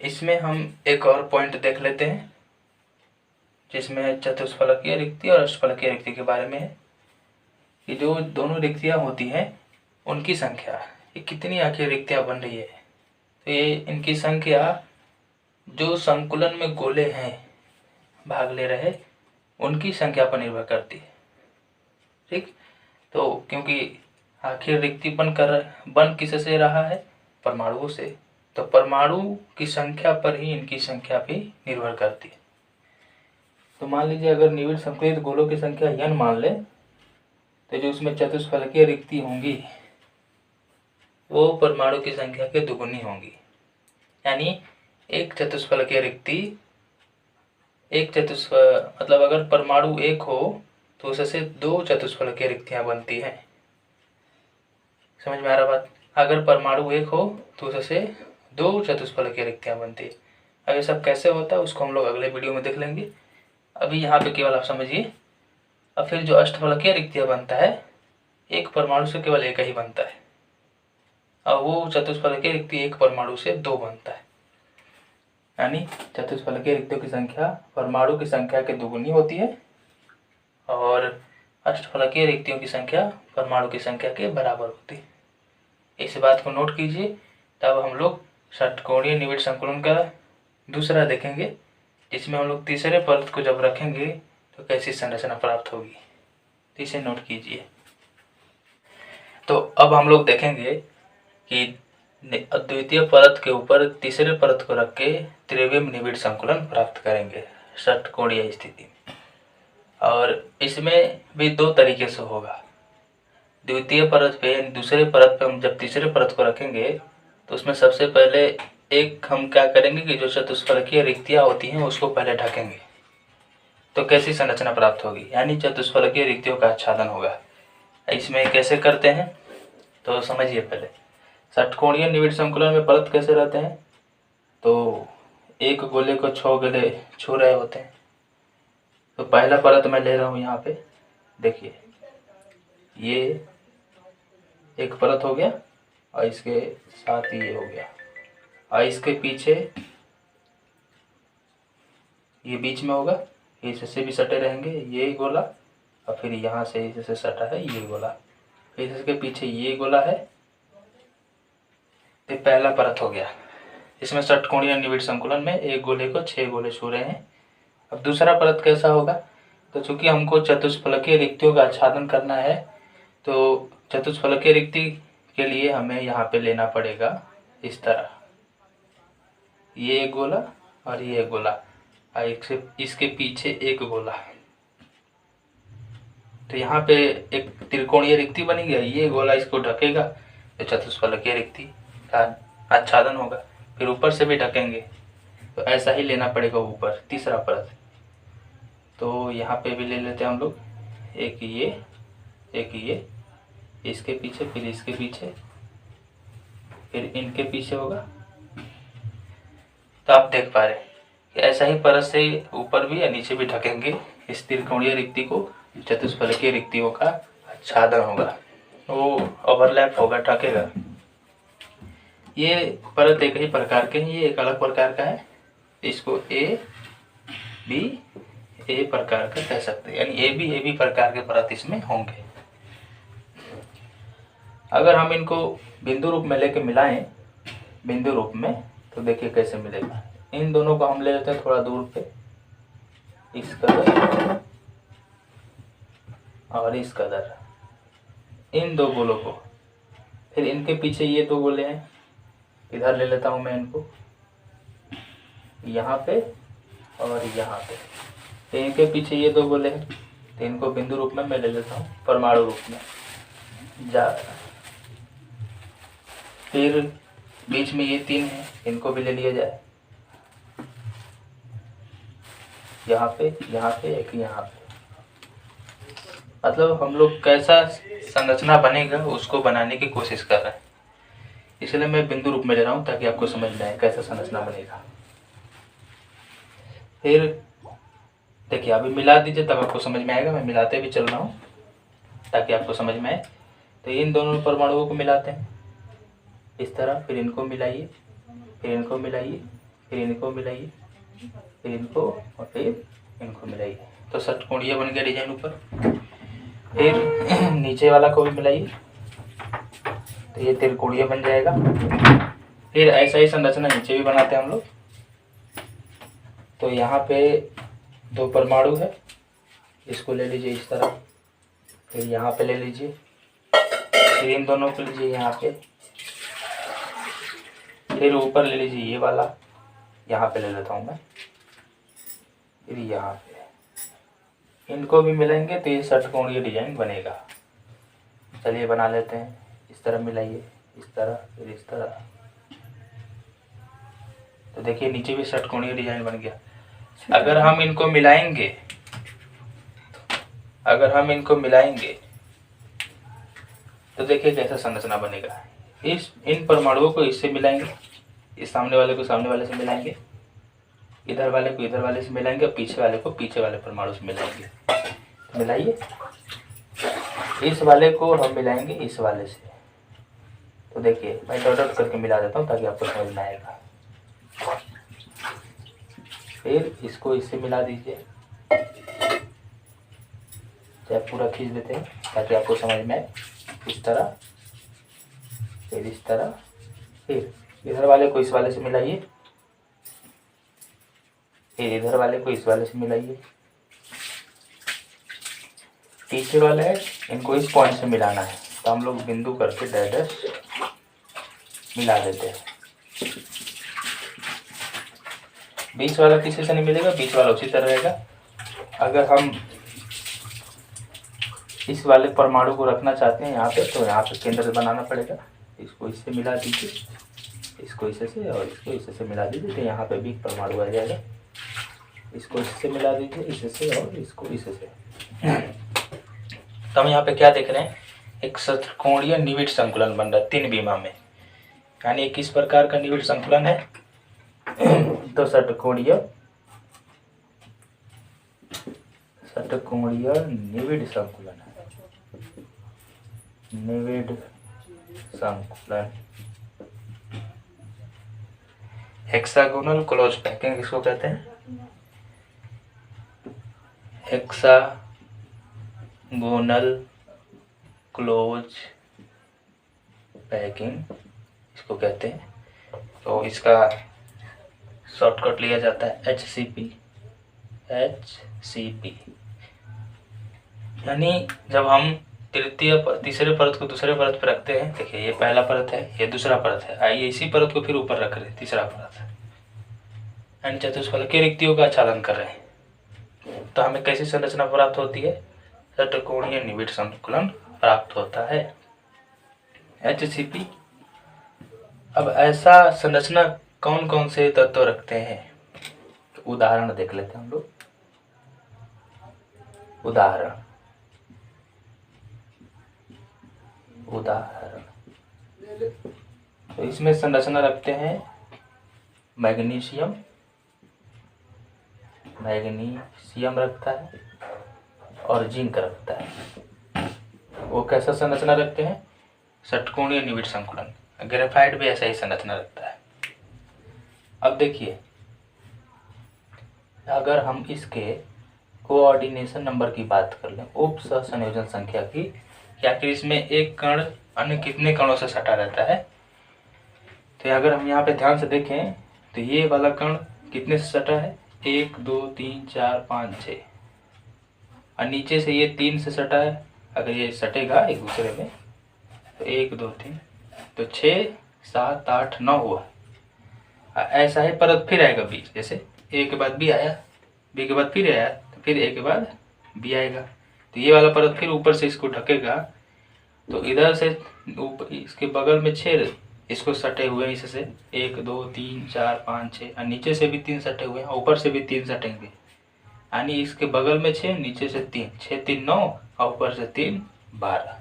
इसमें हम एक और पॉइंट देख लेते हैं जिसमें चतुष्फलकीय रिक्ति और अष्टफलकीय रिक्ति के बारे में है कि जो दोनों रिक्तियां होती हैं उनकी संख्या, ये कितनी आखिर रिक्तियां बन रही है। तो ये इनकी संख्या जो संकुलन में गोले हैं भाग ले रहे उनकी संख्या पर निर्भर करती है। ठीक, तो क्योंकि आखिर रिक्ति बन किससे रहा है, परमाणुओं से, तो परमाणु की संख्या पर ही इनकी संख्या भी निर्भर करती है। तो मान लीजिए अगर निविड़ संकुलित गोलों की संख्या n मान ले तो जो उसमें चतुष्फलकीय रिक्ति होंगी वो परमाणु की संख्या के दुगुनी होंगी। यानी एक चतुष्फलकीय रिक्ति मतलब अगर परमाणु 1 हो तो उससे 2 चतुष्फलकीय रिक्तियां बनती हैं। समझ में आ रहा बात? अगर परमाणु 1 हो तो उससे 2 चतुष्फलकीय रिक्तियां बनती है। अब ये सब कैसे होता है उसको हम लोग अगले वीडियो में देख लेंगे। अभी यहाँ पे केवल आप समझिए। अब फिर जो अष्टफलकीय रिक्तियां बनता है, एक परमाणु से केवल एक ही बनता है, और वो चतुष्फलकीय रिक्ति एक परमाणु से 2 बनता है। यानी चतुष्फलकीय रिक्तियों की संख्या परमाणु की संख्या के दुगुनी होती है और अष्टफलकीय रिक्तियों की संख्या परमाणु की संख्या के बराबर होती है। इस बात को नोट कीजिए। तब हम लोग षटकोणीय निविड़ संकुलन का दूसरा देखेंगे, जिसमें हम लोग तीसरे परत को जब रखेंगे तो कैसी संरचना प्राप्त होगी, तो इसे नोट कीजिए। तो अब हम लोग देखेंगे कि द्वितीय परत के ऊपर तीसरे परत को रख के त्रिविम निविड़ संकुलन प्राप्त करेंगे षटकोणीय स्थिति में। और इसमें भी 2 तरीके से होगा। द्वितीय परत पे दूसरे परत पे हम जब तीसरे परत को रखेंगे तो उसमें सबसे पहले एक हम क्या करेंगे कि जो चतुष्फलकीय रिक्तियां होती हैं उसको पहले ढकेंगे, तो कैसी संरचना प्राप्त होगी, यानी चतुष्फलकीय रिक्तियों का आच्छादन होगा। इसमें कैसे करते हैं तो समझिए। पहले षटकोणीय निविड़ संकुलन में परत कैसे रहते हैं, तो एक गोले को 6 गोले छू रहे होते हैं। तो पहला परत मैं ले रहा हूँ यहाँ पे, देखिए ये एक परत हो गया और इसके साथ ये हो गया, और इसके पीछे ये बीच में होगा, इससे भी सटे रहेंगे ये गोला, और फिर यहाँ से जैसे सटा है ये गोला, फिर इसके पीछे ये गोला है। तो पहला परत हो गया। इसमें षटकोणीय निविड़ संकुलन में एक गोले को 6 गोले छू रहे हैं। अब दूसरा परत कैसा होगा, तो चूंकि हमको चतुष्फलकीय रिक्तियों का आच्छादन करना है तो चतुष्फलकीय रिक्ति के लिए हमें यहाँ पे लेना पड़ेगा इस तरह, ये एक गोला और ये एक गोला, और इसके पीछे एक गोला। तो यहाँ पे एक त्रिकोणीय रिक्ति बनी गई, ये गोला इसको ढकेगा तो चतुष्फलकीय रिक्ति का आच्छादन होगा। फिर ऊपर से भी ढकेंगे, तो ऐसा ही लेना पड़ेगा ऊपर तीसरा परत। तो यहाँ पे भी ले लेते हैं हम लोग, एक ये, इसके पीछे, फिर इसके पीछे, फिर इनके पीछे होगा। तो आप देख पा रहे हैं कि ऐसा ही परत से ऊपर भी या नीचे भी ढकेंगे इस त्रिकोणीय रिक्ति को, चतुष्फलकीय रिक्तियों का आच्छादन होगा, वो ओवरलैप होगा, ढकेगा। ये परत एक ही प्रकार के हैं, ये एक अलग प्रकार का है, इसको ए बी प्रकार का कह सकते हैं, यानी ए बी प्रकार के परत इसमें होंगे। अगर हम इनको बिंदु रूप में लेके मिलाएं बिंदु रूप में, तो देखिए कैसे मिलेगा। इन दोनों को हम ले लेते हैं थोड़ा दूर पे, इस कदर और इस कदर, इन दो गोलों को। फिर इनके पीछे ये दो गोले हैं, इधर ले लेता हूँ मैं इनको, यहाँ पे और यहाँ पे। तो इनके पीछे ये दो गोले हैं, तो इनको बिंदु रूप में मैं ले लेता हूँ, परमाणु रूप में जा। फिर बीच में ये 3 हैं, इनको भी ले लिया जाए, यहाँ पे एक यहाँ पे। मतलब हम लोग कैसा संरचना बनेगा उसको बनाने की कोशिश कर रहे हैं, इसलिए मैं बिंदु रूप में ले रहा हूँ ताकि आपको समझ में आए कैसा संरचना बनेगा। फिर देखिए अभी मिला दीजिए तब आपको समझ में आएगा, मैं मिलाते भी चल रहा हूँ ताकि आपको समझ में आए। तो इन दोनों परमाणुओं को मिलाते हैं इस तरह, फिर इनको मिलाइए, फिर इनको मिलाइए, फिर इनको मिलाइए, फिर इनको और फिर इनको मिलाइए, तो षटकोणीय बन गया डिजाइन ऊपर। फिर नीचे वाला को भी मिलाइए तो ये त्रिकोणीय बन जाएगा। फिर ऐसा ही संरचना नीचे भी बनाते हैं हम लोग। तो यहाँ पे 2 परमाणु है, इसको ले लीजिए इस तरह, फिर यहाँ पे ले लीजिए, फिर इन दोनों को लीजिए यहाँ पे, फिर ऊपर ले लीजिए ये वाला, यहाँ पे ले लेता हूँ मैं, फिर यहाँ पे इनको भी मिलाएंगे तो ये षटकोणीय डिजाइन बनेगा। चलिए बना लेते हैं, इस तरह मिलाइए, इस तरह, फिर इस तरह। तो देखिए नीचे भी षटकोणीय डिजाइन बन गया। अगर हम इनको मिलाएंगे तो देखिए कैसा संरचना बनेगा। इन परमाणुओं को इससे मिलाएंगे, इस सामने वाले को सामने वाले से मिलाएंगे, इधर वाले को इधर वाले से मिलाएंगे, और पीछे वाले को पीछे वाले परमाणु से मिलाएंगे। तो मिलाइए, इस वाले को हम मिलाएंगे इस वाले से। तो देखिए मैं डॉट डॉट करके मिला देता हूँ ताकि आपको समझ में आएगा। फिर इसको इससे मिला दीजिए, चाहे पूरा खींच देते हैं ताकि आपको समझ में आए। इस तरह, फिर इस तरह, फिर इधर वाले को इस वाले से मिलाइए, फिर इधर वाले को इस वाले से मिलाइए। पीछे वाले है इनको इस पॉइंट से मिलाना है, तो हम लोग बिंदु करके डैश मिला देते हैं। बीच वाला किसी से नहीं मिलेगा, बीच वाला उसी तरह रहेगा। अगर हम इस वाले परमाणु को रखना चाहते हैं यहाँ पे, तो यहाँ पे केंद्र बनाना पड़ेगा। इसको इससे मिला दीजिए, इसको इससे से और इसको इससे से मिला दीजिए, तो यहाँ पे भी परमाणु आ जाएगा। इसको इससे मिला दीजिए, इससे और इसको इससे। तो हम यहाँ पे क्या देख रहे हैं, एक षटकोणीय निविड़ संकुलन बन रहा है 3 विमा में। यानी किस प्रकार का निविड़ संकुलन है, तो षटकोणीय निविड़ संकुलन है। निविड़ संकुलन, हेक्सागोनल क्लोज पैकिंग इसको कहते हैं। हेक्सागोनल क्लोज पैकिंग इसको कहते हैं। तो इसका शॉर्टकट लिया जाता है HCP। यानी जब हम तीसरे परत को दूसरे परत पर रखते हैं, देखिए ये पहला परत है, ये दूसरा परत है, आइए इसी परत को फिर ऊपर रख रहे हैं, तीसरा परत है, यानी चतुष्फलक की रिक्तियों का आच्छादन कर रहे हैं। तो हमें कैसी संरचना प्राप्त होती है, षटकोणीय निविड़ संकुलन प्राप्त होता है, HCP। अब ऐसा संरचना कौन कौन से तत्व रखते हैं, तो उदाहरण देख लेते हैं हम लोग। उदाहरण तो इसमें संरचना रखते हैं मैग्नीशियम रखता है और जिंक रखता है। वो कैसा संरचना रखते हैं, षटकोणीय निविड़ संकुलन। ग्रेफाइट भी ऐसा ही संरचना रखता है। अब देखिए अगर हम इसके कोऑर्डिनेशन नंबर की बात कर लें, उप सहसंयोजन संख्या की, कि आखिर इसमें एक कण अन्य कितने कणों से सटा रहता है। तो अगर हम यहाँ पे ध्यान से देखें तो ये वाला कण कितने से सटा है, 1 2 3 4 5 6, और नीचे से ये 3 से सटा है, अगर ये सटेगा एक दूसरे में तो 1 2 3 तो 6 7 8 9 हुआ। ऐसा ही परत फिर आएगा बी, जैसे ए के बाद बी आया, बी के बाद फिर आया, तो फिर ए के बाद बी आएगा, तो ये वाला परत फिर ऊपर से इसको ढकेगा। तो इधर से ऊपर इसके बगल में 6 इसको सटे हुए हैं, इससे 1 2 3 4 5 6 और नीचे से भी 3 सटे हुए हैं, ऊपर से भी 3 सटेंगे, यानी इसके बगल में 6 नीचे से 3, 6 3 9 और ऊपर से 3 12,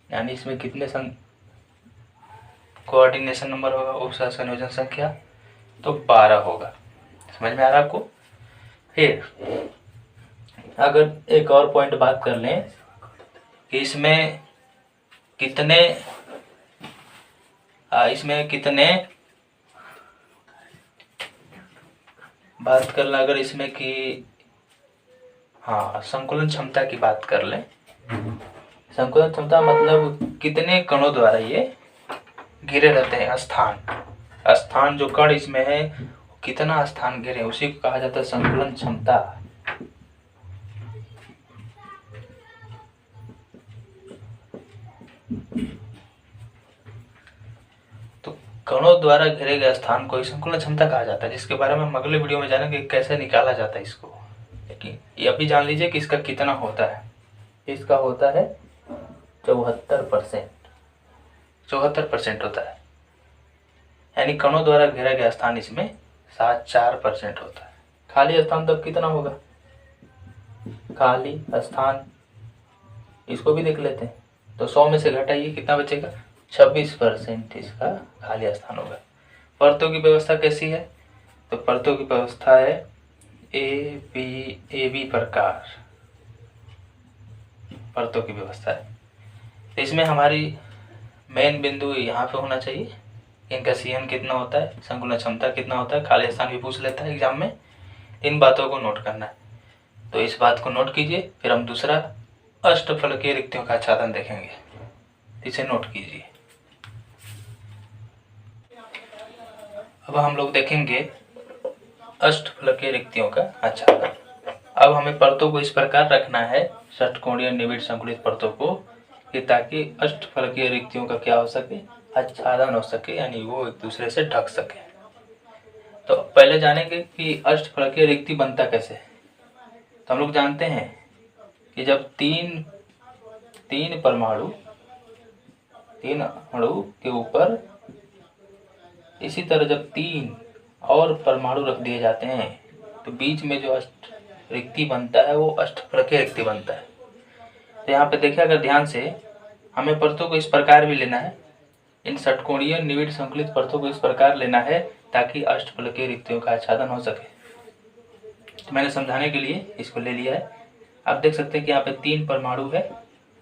यानी इसमें कितने कोऑर्डिनेशन नंबर होगा उप संयोजन संख्या, तो 12 होगा। समझ में आ रहा आपको। फिर अगर एक और पॉइंट बात कर लें कि इसमें कितने बात कर लें, अगर इसमें कि हाँ संकुलन क्षमता की बात कर लें। संकुलन क्षमता मतलब कितने कणों द्वारा ये घिरे रहते हैं, स्थान जो कण इसमें है कितना स्थान घेरे, उसी को कहा जाता है संकुलन क्षमता। तो कणों द्वारा घेरे गए स्थान को संकुलन क्षमता कहा जाता है, जिसके बारे में हम अगले वीडियो में जानेंगे कैसे निकाला जाता है इसको। लेकिन ये अभी जान लीजिए कि इसका कितना होता है। इसका होता है 74%, 74% होता है, यानी कणों द्वारा घेरा गया स्थान इसमें 4% होता है। खाली स्थान तब कितना होगा, खाली स्थान इसको भी देख लेते हैं, तो 100 में से घटाइए कितना बचेगा, 26% इसका खाली स्थान होगा। परतों की व्यवस्था कैसी है, तो परतों की व्यवस्था है ए बी प्रकार परतों की व्यवस्था है। तो इसमें हमारी मेन बिंदु यहाँ पे होना चाहिए, इनका सीएम कितना होता है, संकुलन क्षमता कितना होता है, खाली स्थान भी पूछ लेता है एग्जाम में, इन बातों को नोट करना है। तो इस बात को नोट कीजिए। फिर हम दूसरा अष्टफलकीय रिक्तियों का आच्छादन देखेंगे, इसे नोट कीजिए। अब हम लोग देखेंगे अष्टफलकीय रिक्तियों का आच्छादन। अब हमें परतों को इस प्रकार रखना है, षटकोणीय निविड़ संकुलित परतों को, कि ताकि अष्टफलकीय रिक्तियों का क्या हो सके, आच्छादन हो सके, यानी वो एक दूसरे से ढक सके। तो पहले जानेंगे कि अष्टफलकीय रिक्ति बनता कैसे है। तो हम लोग जानते हैं कि जब तीन अणु के ऊपर इसी तरह जब 3 और परमाणु रख दिए जाते हैं तो बीच में जो रिक्ति बनता है वो अष्टफलकीय रिक्ति बनता है। तो यहाँ पे देखिए अगर ध्यान से, हमें परतों को इस प्रकार भी लेना है, इन षटकोणीय निविड़ संकुलित परतों को इस प्रकार लेना है ताकि अष्टफलकीय रिक्तियों का आच्छादन हो सके। तो मैंने समझाने के लिए इसको ले लिया है। आप देख सकते हैं कि यहाँ पे 3 परमाणु है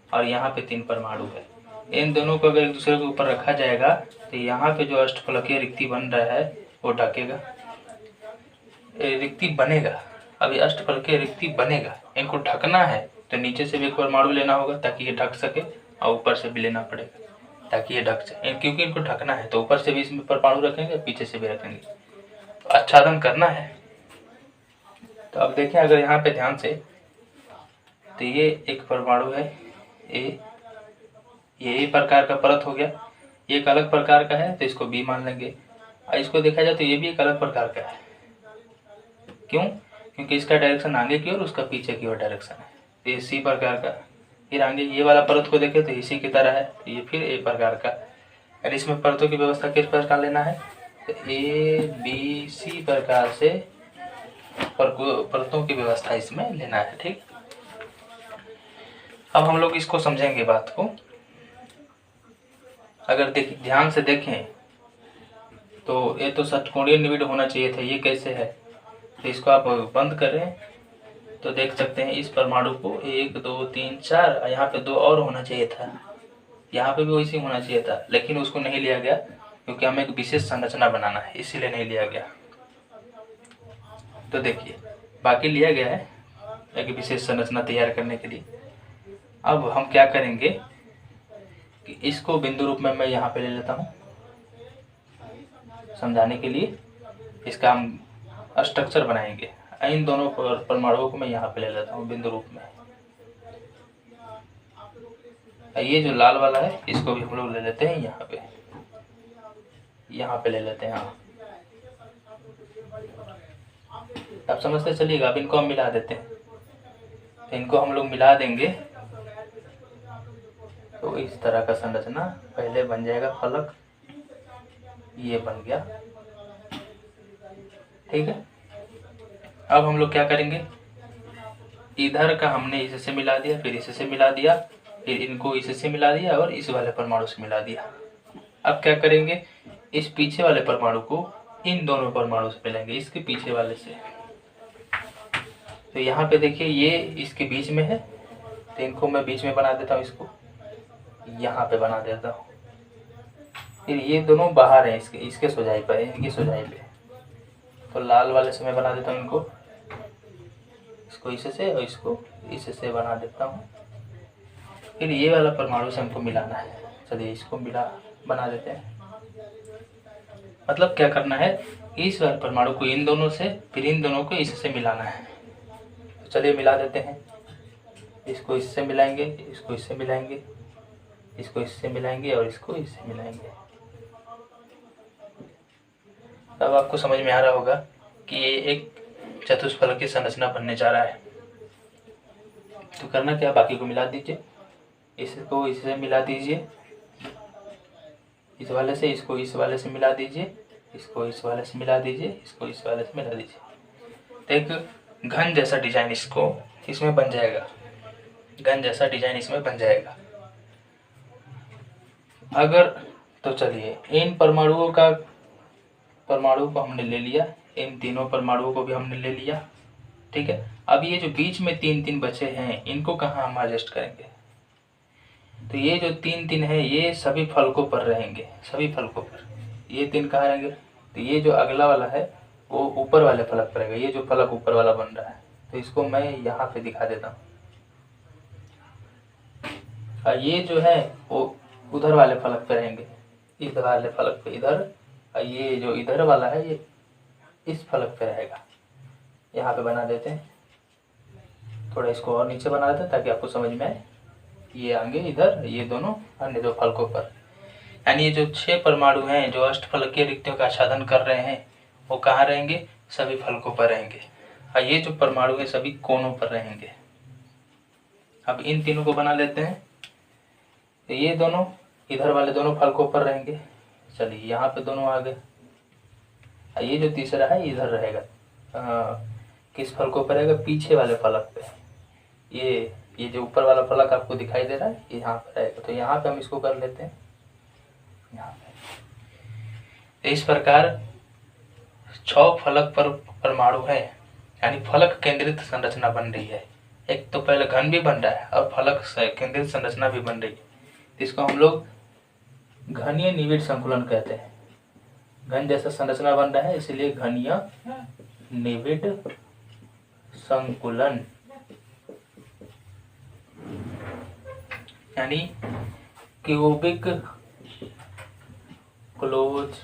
और यहाँ पे 3 परमाणु है। इन दोनों को अगर एक दूसरे के ऊपर रखा जाएगा तो यहाँ पे जो अष्टफलकीय रिक्ति बन रहा है वो ढकेगा, रिक्ति बनेगा। अभी अष्टफलकीय रिक्ति बनेगा, इनको ढकना है तो नीचे से भी एक परमाणु लेना होगा ताकि ये ढक सके, और ऊपर से भी लेना पड़ेगा ताकि ये ढक जाए। क्योंकि इनको ढकना है तो ऊपर से भी इसमें परमाणु रखेंगे, पीछे से भी रखेंगे, तो आच्छादन करना है। तो अब देखें अगर यहाँ पे ध्यान से, तो ये एक परमाणु है ये प्रकार का परत हो गया, ये एक अलग प्रकार का है तो इसको बी मान लेंगे। और इसको देखा जाए तो ये भी एक अलग प्रकार का है। क्यों? क्योंकि इसका डायरेक्शन आगे की ओर, उसका पीछे की ओर डायरेक्शन है। तो ये सी प्रकार का। फिर आगे ये वाला परत को देखें तो इसी की तरह है, तो ये फिर ए प्रकार का। और इसमें परतों की व्यवस्था किस प्रकार लेना है, तो ए बी सी प्रकार से परतों की व्यवस्था इसमें लेना है। ठीक, अब हम लोग इसको समझेंगे बात को। अगर ध्यान से देखें तो ये तो षटकोणीय निविड़ होना चाहिए था, ये कैसे है, तो इसको आप बंद करें तो देख सकते हैं इस परमाणु को 1 2 3 4, यहाँ पे 2 और होना चाहिए था, यहाँ पे भी वैसे होना चाहिए था, लेकिन उसको नहीं लिया गया क्योंकि हमें एक विशेष संरचना बनाना है, इसीलिए नहीं लिया गया। तो देखिए बाकी लिया गया है एक विशेष संरचना तैयार करने के लिए। अब हम क्या करेंगे कि इसको बिंदु रूप में मैं यहाँ पे ले लेता हूँ समझाने के लिए। इसका हम स्ट्रक्चर बनाएंगे, इन दोनों परमाणुओं को मैं यहाँ पे ले लेता हूँ बिंदु रूप में। ये जो लाल वाला है इसको भी हम लोग ले लेते हैं यहाँ पे ले लेते हैं। हाँ, अब समझते चलिएगा। अब इनको हम मिला देते हैं, तो इनको हम लोग मिला देंगे तो इस तरह का संरचना पहले बन जाएगा फलक, ये बन गया। ठीक है, अब हम लोग क्या करेंगे, इधर का हमने इससे मिला दिया, फिर इससे मिला दिया, फिर इनको इससे मिला दिया और इस वाले परमाणु से मिला दिया। अब क्या करेंगे, इस पीछे वाले परमाणु को इन दोनों परमाणु से मिलाएंगे, इसके पीछे वाले से। तो यहाँ पे देखिए ये इसके बीच में है, तो इनको मैं बीच में बना देता हूँ, इसको यहाँ पे बना देता हूँ। फिर ये दोनों बाहर हैं इसके सोजाई पर, इनकी सोजाई पे। तो लाल वाले से मैं बना देता हूँ इनको, इसको इससे और इसको इससे बना देता हूँ। फिर ये वाला परमाणु से हमको मिलाना है, चलिए इसको बना देते हैं। मतलब क्या करना है, इस वाले परमाणु को इन दोनों से, फिर इन दोनों को इससे मिलाना है। तो चलिए मिला देते हैं, इसको इससे मिलाएंगे, इसको इससे मिलाएंगे, इसको इससे मिलाएंगे और इसको इससे मिलाएंगे। अब आपको समझ में आ रहा होगा कि ये एक चतुष्फलक की संरचना बनने जा रहा है। तो करना क्या, बाकी को मिला दीजिए, इसको इससे मिला दीजिए, इस वाले से इसको इस वाले से मिला दीजिए, इसको इस वाले से मिला दीजिए, इसको इस वाले से मिला दीजिए। तो एक घन जैसा डिजाइन इसमें बन जाएगा, घन जैसा डिजाइन इसमें बन जाएगा। अगर तो चलिए इन परमाणुओं को हमने ले लिया, इन तीनों परमाणुओं को भी हमने ले लिया। ठीक है, अब ये जो बीच में 3-3 बचे हैं, इनको कहाँ हम एडजस्ट करेंगे। तो ये जो 3-3 है ये सभी फलकों पर रहेंगे, सभी फलकों पर। ये 3 कहाँ रहेंगे, तो ये जो अगला वाला है वो ऊपर वाले फलक पर रहेगा। ये जो फलक ऊपर वाला बन रहा है, तो इसको मैं यहाँ पे दिखा देता हूँ। और ये जो है वो उधर वाले फलक पे रहेंगे, इधर वाले फलक पे इधर। और ये जो इधर वाला है ये इस फलक पे रहेगा। यहाँ पे बना देते हैं, थोड़ा इसको और नीचे बना देते हैं ताकि आपको समझ में आए। ये आएंगे इधर, ये दोनों अन्य दो फलकों पर। यानी ये जो 6 परमाणु हैं जो अष्टफलकीय रिक्तियों का आच्छादन कर रहे हैं, वो कहाँ रहेंगे, सभी फलकों पर रहेंगे। और ये जो परमाणु है सभी कोनों पर रहेंगे। अब इन तीनों को बना लेते हैं, तो ये दोनों इधर वाले दोनों फलकों पर रहेंगे। चलिए यहाँ पे दोनों आ गए। ये जो तीसरा है इधर रहेगा, किस फलकों पर रहेगा, पीछे वाले फलक पे। ये जो ऊपर वाला फलक आपको दिखाई दे रहा है ये यहाँ पर रहेगा। तो यहाँ पे हम इसको कर लेते हैं, यहाँ पे। इस प्रकार 6 फलक पर परमाणु है, यानी फलक केंद्रित संरचना बन रही है। एक तो पहले घन भी बन रहा है और फलक केंद्रित संरचना भी बन रही है। इसको हम लोग घनीय निविड़ संकुलन कहते हैं। घन जैसा संरचना बन रहा है इसलिए घनीय निविड़ संकुलन, यानी क्यूबिक क्लोज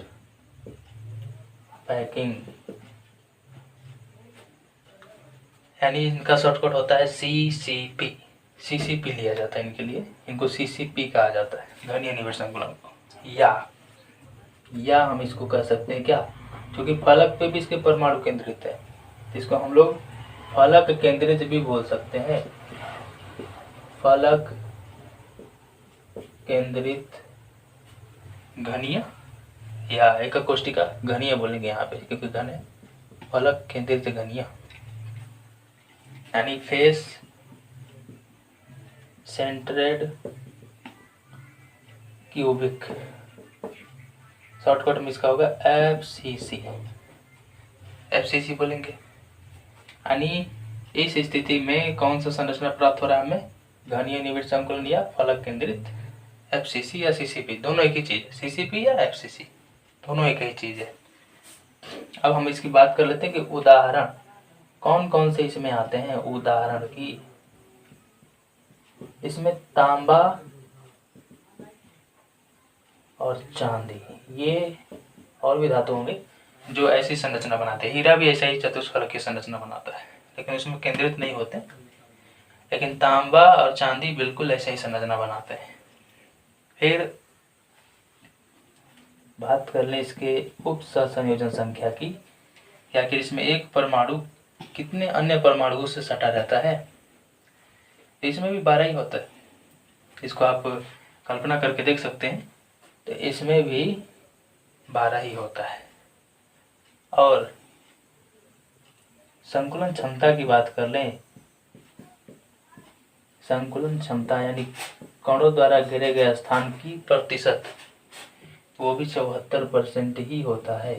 पैकिंग, यानी इनका शॉर्टकट होता है CCP। CCP लिया जाता है इनके लिए, इनको CCP कहा जाता है, घनीय निविड़ संकुलन को। या हम इसको कह सकते हैं क्या, क्योंकि फलक पे भी इसके परमाणु केंद्रित है, इसको हम लोग फलक केंद्रित भी बोल सकते हैं। फलक केंद्रित घनीय, या एक कोष्टिका घनीय बोलेंगे यहाँ पे क्योंकि घन है। फलक केंद्रित घनीय यानी फेस सेंटरेड क्यूबिक, शॉर्टकट में इसका होगा FCC बोलेंगे। यानी इस स्थिति में कौन सा संरचना प्राप्त हो रहा है हमें, घनीय निविड़ संकुलन या फलक केंद्रित, FCC या CCP, दोनों एक ही चीज है। CCP या FCC दोनों एक ही चीज है। अब हम इसकी बात कर लेते हैं कि उदाहरण कौन कौन से इसमें आते हैं। उदाहरण की इसमें तांबा और चांदी, ये और भी धातु होंगे जो ऐसी संरचना बनाते हैं। हीरा भी ऐसा ही चतुष्फलक की संरचना बनाता है, लेकिन उसमें केंद्रित नहीं होते। लेकिन तांबा और चांदी बिल्कुल ऐसे ही संरचना बनाते हैं। फिर बात कर लें इसके उप सहसंयोजन संख्या की, कि आखिर इसमें एक परमाणु कितने अन्य परमाणुओं से सटा रहता है। इसमें भी 12 ही होता है, इसको आप कल्पना करके देख सकते हैं। तो इसमें भी 12 ही होता है। और संकुलन क्षमता की बात कर लें, संकुलन क्षमता यानी कणों द्वारा घेरे गए स्थान की प्रतिशत, वो भी 74% ही होता है,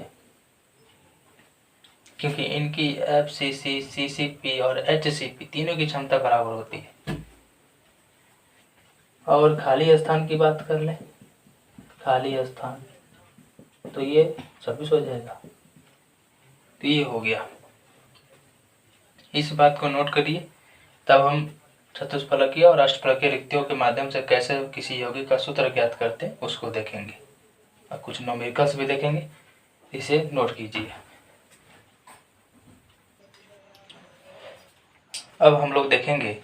क्योंकि इनकी FCC, CCP और HCP तीनों की क्षमता बराबर होती है। और खाली स्थान की बात कर लें, खाली स्थान तो ये 26 हो जाएगा। तो ये हो गया, इस बात को नोट करिए। तब हम चतुष्फलकीय और अष्टफलकीय रिक्तियों के माध्यम से कैसे किसी यौगिक का सूत्र ज्ञात करते हैं उसको देखेंगे, और कुछ न्यूमेरिकल्स भी देखेंगे, इसे नोट कीजिए। अब हम लोग देखेंगे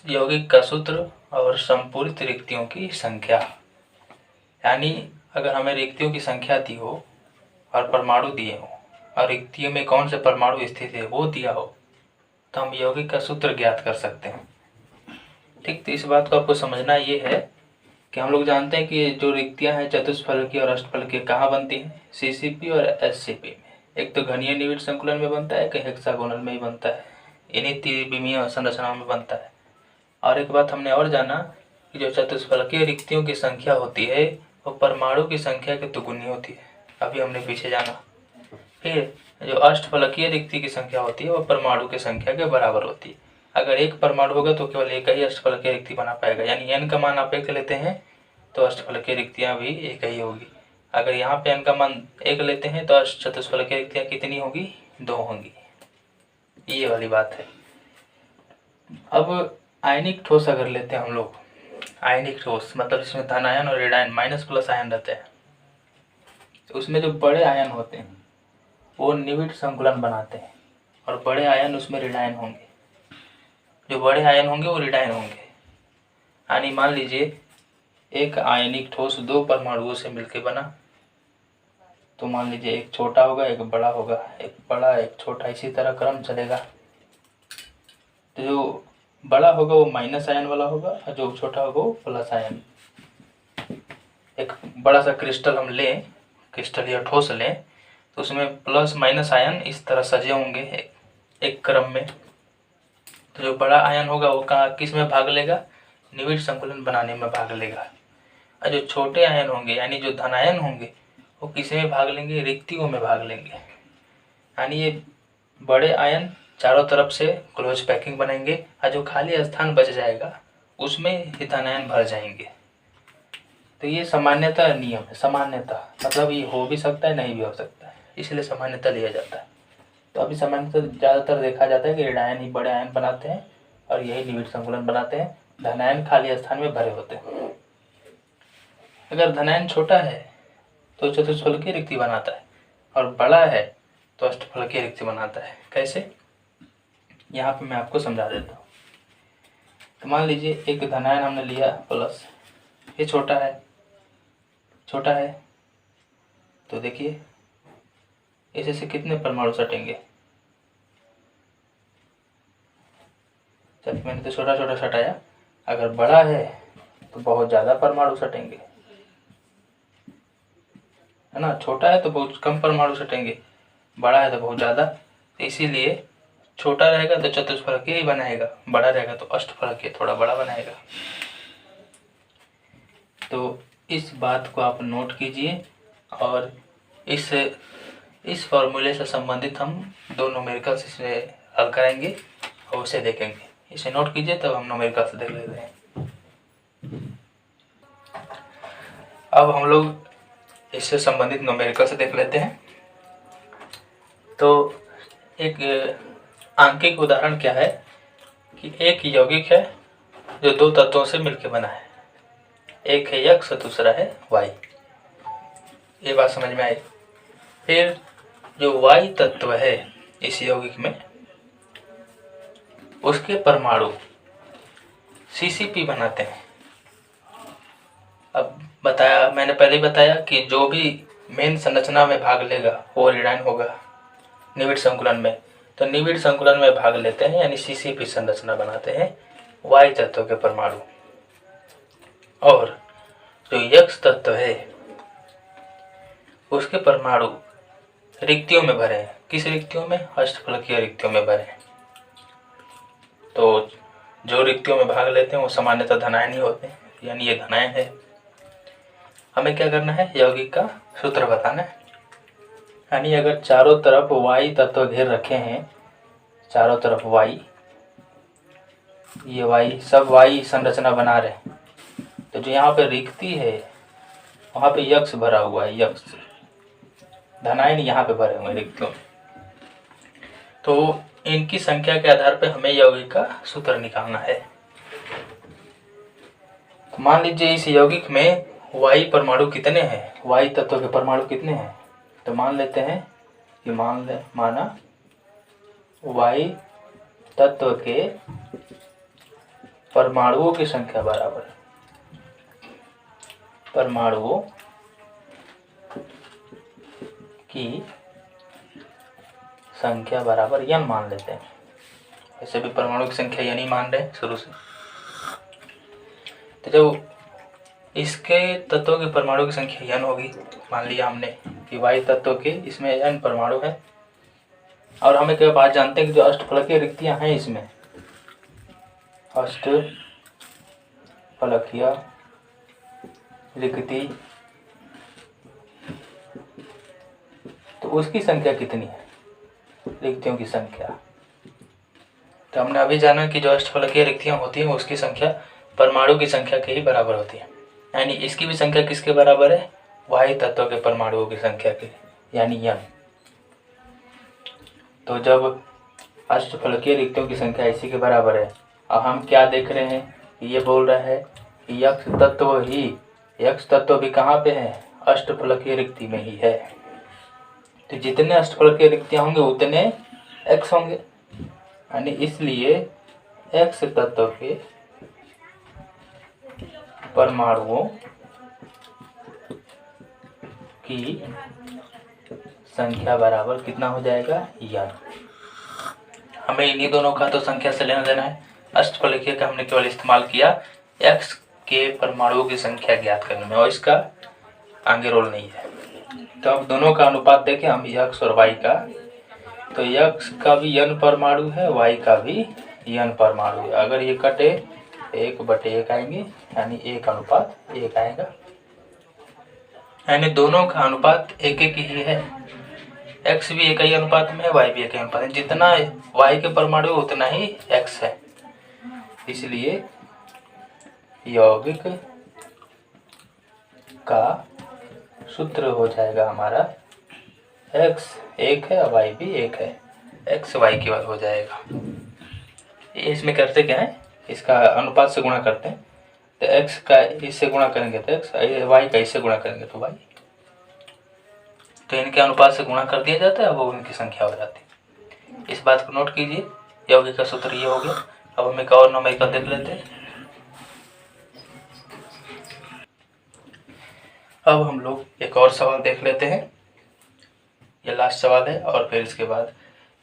यौगिक का सूत्र और संपूरित रिक्तियों की संख्या। यानी अगर हमें रिक्तियों की संख्या दी हो और परमाणु दिए हो और रिक्तियों में कौन से परमाणु स्थित है वो दिया हो, तो हम यौगिक का सूत्र ज्ञात कर सकते हैं। ठीक, तो इस बात को आपको समझना ये है कि हम लोग जानते हैं कि जो रिक्तियां हैं चतुष्फलकीय और अष्टफलकीय कहाँ बनती हैं, CCP और SCP में। एक तो घनीय निविड़ संकुलन में बनता है, कहीं हेक्सागोनल में ही बनता है, इन्हीं त्रिविमीय संरचनाओं में बनता है। और एक बात हमने और जाना कि जो चतुष्फलकीय रिक्तियों की संख्या होती है वो परमाणु की संख्या के दुगुनी होती है, अभी हमने पीछे जाना। फिर जो अष्टफलकीय रिक्ति की संख्या होती है वो परमाणु की संख्या के बराबर होती है। अगर एक परमाणु होगा तो केवल एक ही अष्टफलकीय रिक्ति बना पाएगा, यानी n का मान आप 1 लेते हैं तो अष्टफलकीय रिक्तियाँ भी एक ही होगी। अगर यहाँ पे n का मान 1 लेते हैं तो चतुष्फलकीय रिक्तियाँ कितनी होगी, 2 होंगी। ये वाली बात है। अब आयनिक ठोस अगर लेते हैं हम लोग, आयनिक ठोस मतलब इसमें धन आयन और ऋण आयन, माइनस प्लस आयन रहते हैं, तो उसमें जो बड़े आयन होते हैं वो निविड़ संकुलन बनाते हैं और बड़े आयन उसमें ऋणायन होंगे। जो बड़े आयन होंगे वो ऋणायन होंगे। यानी मान लीजिए एक आयनिक ठोस 2 परमाणुओं से मिलकर बना, तो मान लीजिए एक छोटा होगा एक बड़ा होगा, एक बड़ा एक छोटा, इसी तरह क्रम चलेगा। तो जो बड़ा होगा वो माइनस आयन वाला होगा और जो छोटा होगा वो प्लस आयन। एक बड़ा सा क्रिस्टल हम लें, क्रिस्टल या ठोस लें, तो उसमें प्लस माइनस आयन इस तरह सजे होंगे एक क्रम में। तो जो बड़ा आयन होगा वो किस में भाग लेगा, निविड़ संकुलन बनाने में भाग लेगा। और जो छोटे आयन होंगे यानी जो धनायन होंगे वो किस में भाग लेंगे, रिक्तियों में भाग लेंगे। यानी ये बड़े आयन चारों तरफ से क्लोज पैकिंग बनाएंगे और जो खाली स्थान बच जाएगा उसमें ही धनायन भर जाएंगे। तो ये सामान्यतः नियम है, सामान्यतः मतलब ये हो भी सकता है नहीं भी हो सकता है, इसलिए सामान्यतः लिया जाता है। तो अभी सामान्यतः ज़्यादातर देखा जाता है कि ऋणायन ही बड़े आयन बनाते हैं और यही निविड़ संकुलन बनाते हैं, धनायन खाली स्थान में भरे होते हैं। अगर धनायन छोटा है तो चतुष्फलकीय रिक्ति बनाता है और बड़ा है तो अष्टफलकीय रिक्ति बनाता है। कैसे, यहाँ पे मैं आपको समझा देता हूँ। तो मान लीजिए एक धनायन हमने लिया प्लस, ये छोटा है, छोटा है, तो देखिए इसे से कितने परमाणु सटेंगे। चलिए मैंने तो छोटा छोटा सटाया, अगर बड़ा है तो बहुत ज़्यादा परमाणु सटेंगे, है ना। छोटा है तो बहुत कम परमाणु सटेंगे, बड़ा है तो बहुत ज़्यादा। तो इसीलिए छोटा रहेगा तो चतुष्फलकीय ही बनाएगा, बड़ा रहेगा तो अष्टफलकीय थोड़ा बड़ा बनाएगा। तो इस बात को आप नोट कीजिए और इस फॉर्मूले से संबंधित हम 2 न्यूमेरिकल्स इसे हल कराएंगे और उसे देखेंगे। इसे नोट कीजिए, तब हम न्यूमेरिकल्स देख लेते हैं। अब हम लोग इससे संबंधित न्यूमेरिकल्स देख लेते हैं। तो एक आंकिक उदाहरण क्या है कि एक यौगिक है जो 2 तत्वों से मिलकर बना है, एक है x दूसरा है y। ये बात समझ में आई। फिर जो y तत्व है इस यौगिक में, उसके परमाणु CCP बनाते हैं अब बताया, मैंने पहले ही बताया कि जो भी मेन संरचना में भाग लेगा वो रेडाइन होगा निविड़ संकुलन में। तो निविड़ संकुलन में भाग लेते हैं यानी CCP संरचना बनाते हैं वाई तत्व के परमाणु। और जो यक्स तत्व है उसके परमाणु रिक्तियों में भरे हैं। किस रिक्तियों में? अष्टफलकीय रिक्तियों में भरे हैं। तो जो रिक्तियों में भाग लेते हैं वो सामान्यतः धनायन ही होते हैं, यानी ये धनायन है। हमें क्या करना है? यौगिक का सूत्र बताना है। यानी अगर चारों तरफ वाई तत्व घेर रखे हैं, चारों तरफ वाई, ये वाई, सब वाई संरचना बना रहे हैं, तो जो यहाँ पे रिक्ति है वहाँ पे यक्स भरा हुआ है, यक्स धनायन यहाँ पे भरे हुए रिक्तियों में। तो इनकी संख्या के आधार पे हमें यौगिक का सूत्र निकालना है। तो मान लीजिए इस यौगिक में वाई परमाणु कितने हैं, वाई तत्व के परमाणु कितने हैं? तो मान लेते हैं कि माना वाई तत्व के परमाणुओं की संख्या बराबर है, परमाणुओं की संख्या बराबर n मान लेते हैं। ऐसे भी परमाणु की संख्या n ही मान रहे हैं शुरू से। तो जब इसके तत्वों के परमाणु की संख्या n होगी, मान लिया हमने कि वाई तत्व के इसमें n परमाणु है, और हमें क्या बात जानते हैं कि जो अष्टफलकीय रिक्तियां हैं इसमें, अष्टफलकीय रिक्ति, तो उसकी संख्या कितनी है, रिक्तियों की संख्या। तो हमने अभी जाना कि जो अष्टफलकीय रिक्तियां होती हैं उसकी संख्या परमाणु की संख्या के ही बराबर होती है। यानी इसकी भी संख्या किसके बराबर है? वाई तत्व के परमाणुओं की संख्या के, यानी n। तो जब अष्टफलकीय रिक्तियों की संख्या इसी के बराबर है, अब हम क्या देख रहे हैं? ये बोल रहा है कि यक्स तत्व भी कहाँ पे है? अष्टफलकीय रिक्ति में ही है। तो जितने अष्टफलकीय रिक्तियां होंगे उतने x होंगे, यानी इसलिए x तत्व के परमाणुओं की संख्या बराबर कितना हो जाएगा? n। हमें इन्हीं दोनों का तो संख्या से लेना देना है। अष्टफलकीय का हमने केवल इस्तेमाल किया x के परमाणुओं की संख्या ज्ञात करने में, और इसका आगे रोल नहीं है। तो अब दोनों का अनुपात देखें हम, यक्स और वाई का। तो यक्स का भी n परमाणु है, वाई का भी n परमाणु है। अगर ये कटे 1/1 आएंगे, यानी 1:1 आएगा, यानी दोनों का अनुपात 1:1 ही है। x भी 1 ही अनुपात में है, y भी 1 ही अनुपात में। जितना y के परमाणु उतना ही x है, इसलिए यौगिक का सूत्र हो जाएगा हमारा x 1 है और y भी 1 है, x y के बाद हो जाएगा। इसमें करते क्या है? इसका अनुपात से गुणा करते हैं, तो x का इससे गुणा करेंगे तो x, y का इससे गुणा करेंगे तो y, तो इनके अनुपात से गुणा कर दिया जाता है, वो इनकी संख्या हो जाती है। इस बात को नोट कीजिए, यौगिक का सूत्र ये हो गया। अब हम एक और न्यूमेरिकल देख लेते हैं। अब हम लोग एक और सवाल देख लेते हैं, ये लास्ट सवाल है, और फिर इसके बाद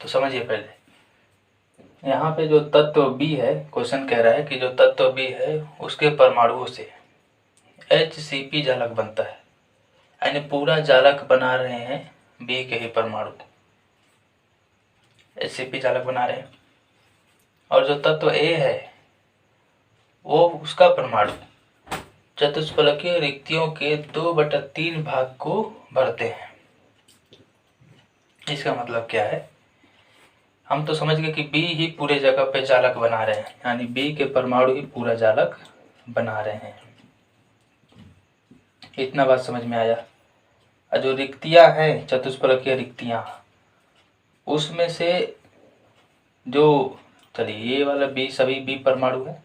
तो समझिए पहले यहाँ पे जो तत्व B है, क्वेश्चन कह रहा है कि जो तत्व B है उसके परमाणुओं से HCP जालक बनता है, यानी पूरा जालक बना रहे हैं B के ही परमाणु, HCP जालक बना रहे हैं। और जो तत्व A है वो उसका परमाणु चतुष्फलकीय रिक्तियों के 2/3 भाग को भरते हैं। इसका मतलब क्या है? हम तो समझ गए कि B ही पूरे जगह पे जालक बना रहे हैं, यानी B के परमाणु ही पूरा जालक बना रहे हैं। इतना बात समझ में आया। और जो रिक्तियां हैं, चतुष्फलकीय रिक्तियां, उसमें से जो, चलिए ये वाला B सभी B परमाणु है,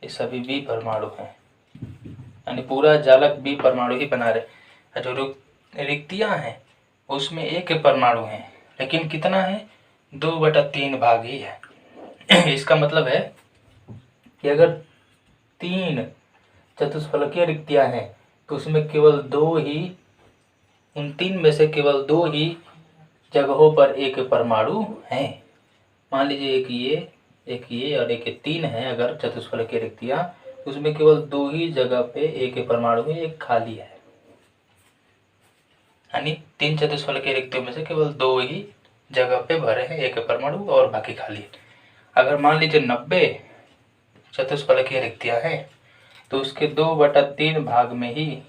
ये सभी B परमाणु हैं, यानी पूरा जालक B परमाणु ही बना रहे। जो रिक्तियां हैं उसमें एक परमाणु है, लेकिन कितना है? 2/3 भाग ही है। इसका मतलब है कि अगर 3 चतुष्फलकीय रिक्तियां हैं तो उसमें केवल दो ही, उन तीन में से केवल दो ही जगहों पर एक परमाणु हैं। मान लीजिए एक ये और एक ये, तीन है अगर चतुष्फलकीय रिक्तियां, तो उसमें केवल दो ही जगह पे एक परमाणु है, एक खाली है। यानी तीन चतुष्फलकीय रिक्तियों में से केवल दो ही जगह पे भरे हैं एक परमाणु और बाकी खाली है। अगर मान लीजिए 90 चतुष्फलकीय रिक्तियां हैं तो उसके 2/3 भाग में ही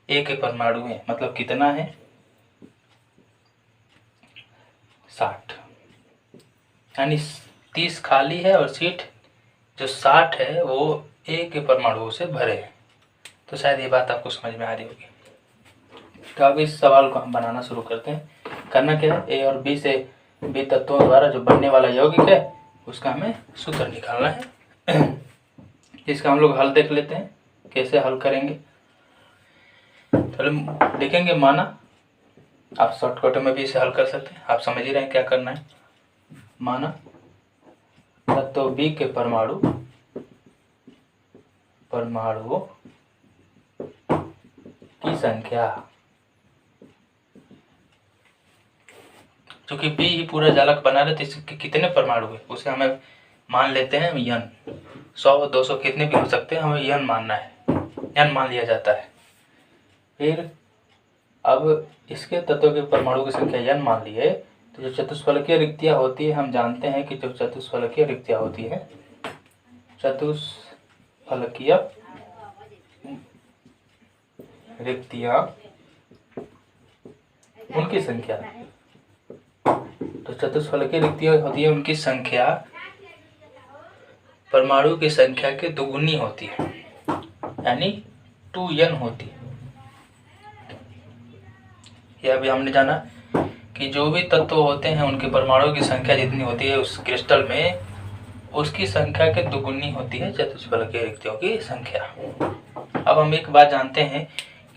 एक परमाणु है। मतलब कितना है? 60। यानी 30 खाली है और सीट जो 60 है वो एक परमाणु से भरे हैं। तो शायद ये बात आपको समझ में आ रही होगी। तो अब इस सवाल को हम बनाना शुरू करते हैं। करना क्या है, ए और बी से बी तत्वों द्वारा जो बनने वाला यौगिक है उसका हमें सूत्र निकालना है। इसका हम लोग हल देख लेते हैं, कैसे हल करेंगे। चलो देखेंगे। माना, आप शॉर्टकट में भी इसे हल कर सकते हैं, आप समझ ही रहे हैं क्या करना है। माना तत्व बी के परमाणुओं की संख्या, क्योंकि बी ही पूरा जालक बना रहे थे, इसके कितने परमाणु है उसे हमें मान लेते हैं यन। 100 200 कितने भी हो सकते हैं, हमें यन मानना है, यन मान लिया जाता है। फिर अब इसके तत्व के परमाणु की संख्या यन मान ली है, तो जो चतुष्फलकीय रिक्तियां होती है, हम जानते हैं कि जो चतुष्फलकीय रिक्तियां होती है, चतुष्फलकीय रिक्तियां उनकी संख्या, तो चतुष्फलकीय रिक्तियां होती है उनकी संख्या परमाणु की संख्या के दुगुनी होती है, यानी 2n होती है। यह भी हमने जाना कि जो भी तत्व होते हैं उनके परमाणु की संख्या जितनी होती है उस क्रिस्टल में, उसकी संख्या के दुगुनी होती है चतुष्फलकीय रिक्तियों की संख्या। अब हम एक बात जानते हैं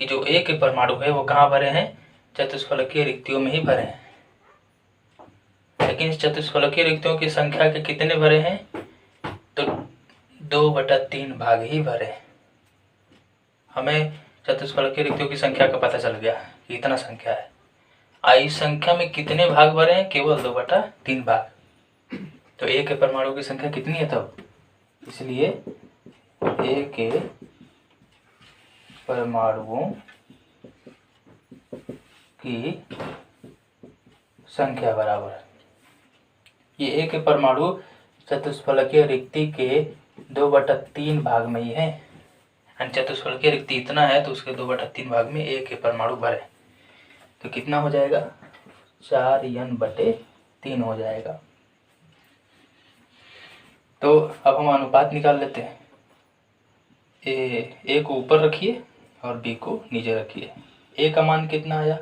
कि जो एक परमाणु है वो कहाँ भरे हैं? चतुष्फलकीय रिक्तियों में ही भरे हैं। लेकिन इस चतुष्फलकीय रिक्तियों की संख्या के कितने भरे हैं? तो 2/3 भाग ही भरे हैं। हमें चतुष्फलकीय रिक्तियों की संख्या का पता चल गया कि इतना संख्या है। इस संख्या में कितने भाग भरे हैं? केवल 2/3 भाग। तो ए के परमाणु की संख्या कितनी है तब? इसलिए ए के परमाणुओं की संख्या बराबर, ये ए के परमाणु चतुष्फलकीय रिक्ति के 2/3 भाग में ही है। चतुष्फलकीय रिक्ति इतना है तो उसके 2/3 भाग में ए के परमाणु भरे, तो कितना हो जाएगा? 4n/3 हो जाएगा। तो अब हम अनुपात निकाल लेते हैं। ए को ऊपर रखिए और बी को नीचे रखिए। ए का मान कितना आया?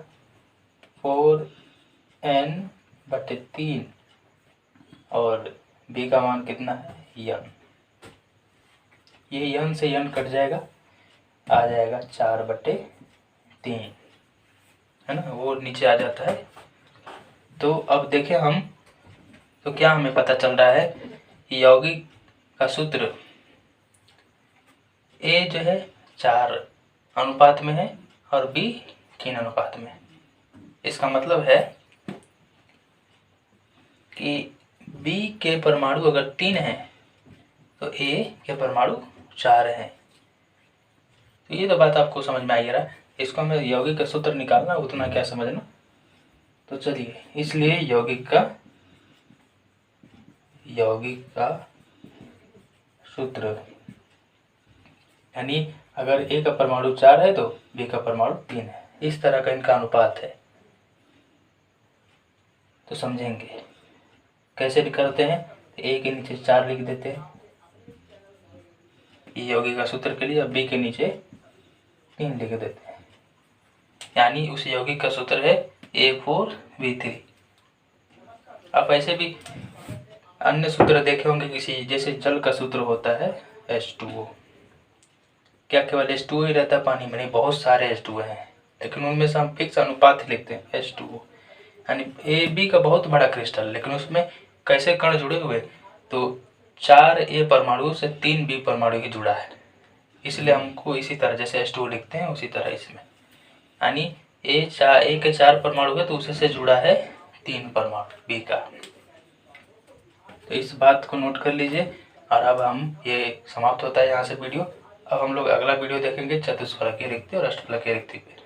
4n/3 और बी का मान कितना है? n। ये n से n कट जाएगा, आ जाएगा 4/3, है ना, वो नीचे आ जाता है। तो अब देखें हम, तो क्या हमें पता चल रहा है कि यौगिक का सूत्र ए जो है 4 अनुपात में है और बी 3 अनुपात में। इसका मतलब है कि बी के परमाणु अगर 3 हैं तो ए के परमाणु 4 हैं। तो ये तो बात आपको समझ में आई रहा है। इसको हमें यौगिक का सूत्र निकालना, उतना क्या समझना। तो चलिए, इसलिए यौगिक का सूत्र, यानी अगर ए का परमाणु 4 है तो बी का परमाणु 3 है। इस तरह का इनका अनुपात है। तो समझेंगे कैसे करते हैं। ए के नीचे 4 लिख देते हैं यौगिक का सूत्र के लिए, अब बी के नीचे 3 लिख देते हैं। यानी उस यौगिक का सूत्र है A4B3। आप ऐसे भी अन्य सूत्र देखे होंगे किसी, जैसे जल का सूत्र होता है H2O। क्या केवल H2O ही रहता है पानी में? नहीं, बहुत सारे H2O हैं, लेकिन उनमें से हम फिक्स अनुपात लिखते हैं H2O। यानी AB का बहुत बड़ा क्रिस्टल, लेकिन उसमें कैसे कण जुड़े हुए? तो 4 A परमाणु से 3 B परमाणु ही जुड़ा है। इसलिए हमको इसी तरह जैसे H2O लिखते हैं उसी तरह इसमें, यानी A के 4 परमाणु है तो उसी से जुड़ा है 3 परमाणु B का। तो इस बात को नोट कर लीजिए। और अब हम ये समाप्त होता है यहाँ से वीडियो। अब हम लोग अगला वीडियो देखेंगे चतुष्फलकीय रिक्ति और अष्टफलकीय रिक्ति पे।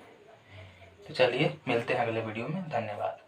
तो चलिए मिलते हैं अगले वीडियो में। धन्यवाद।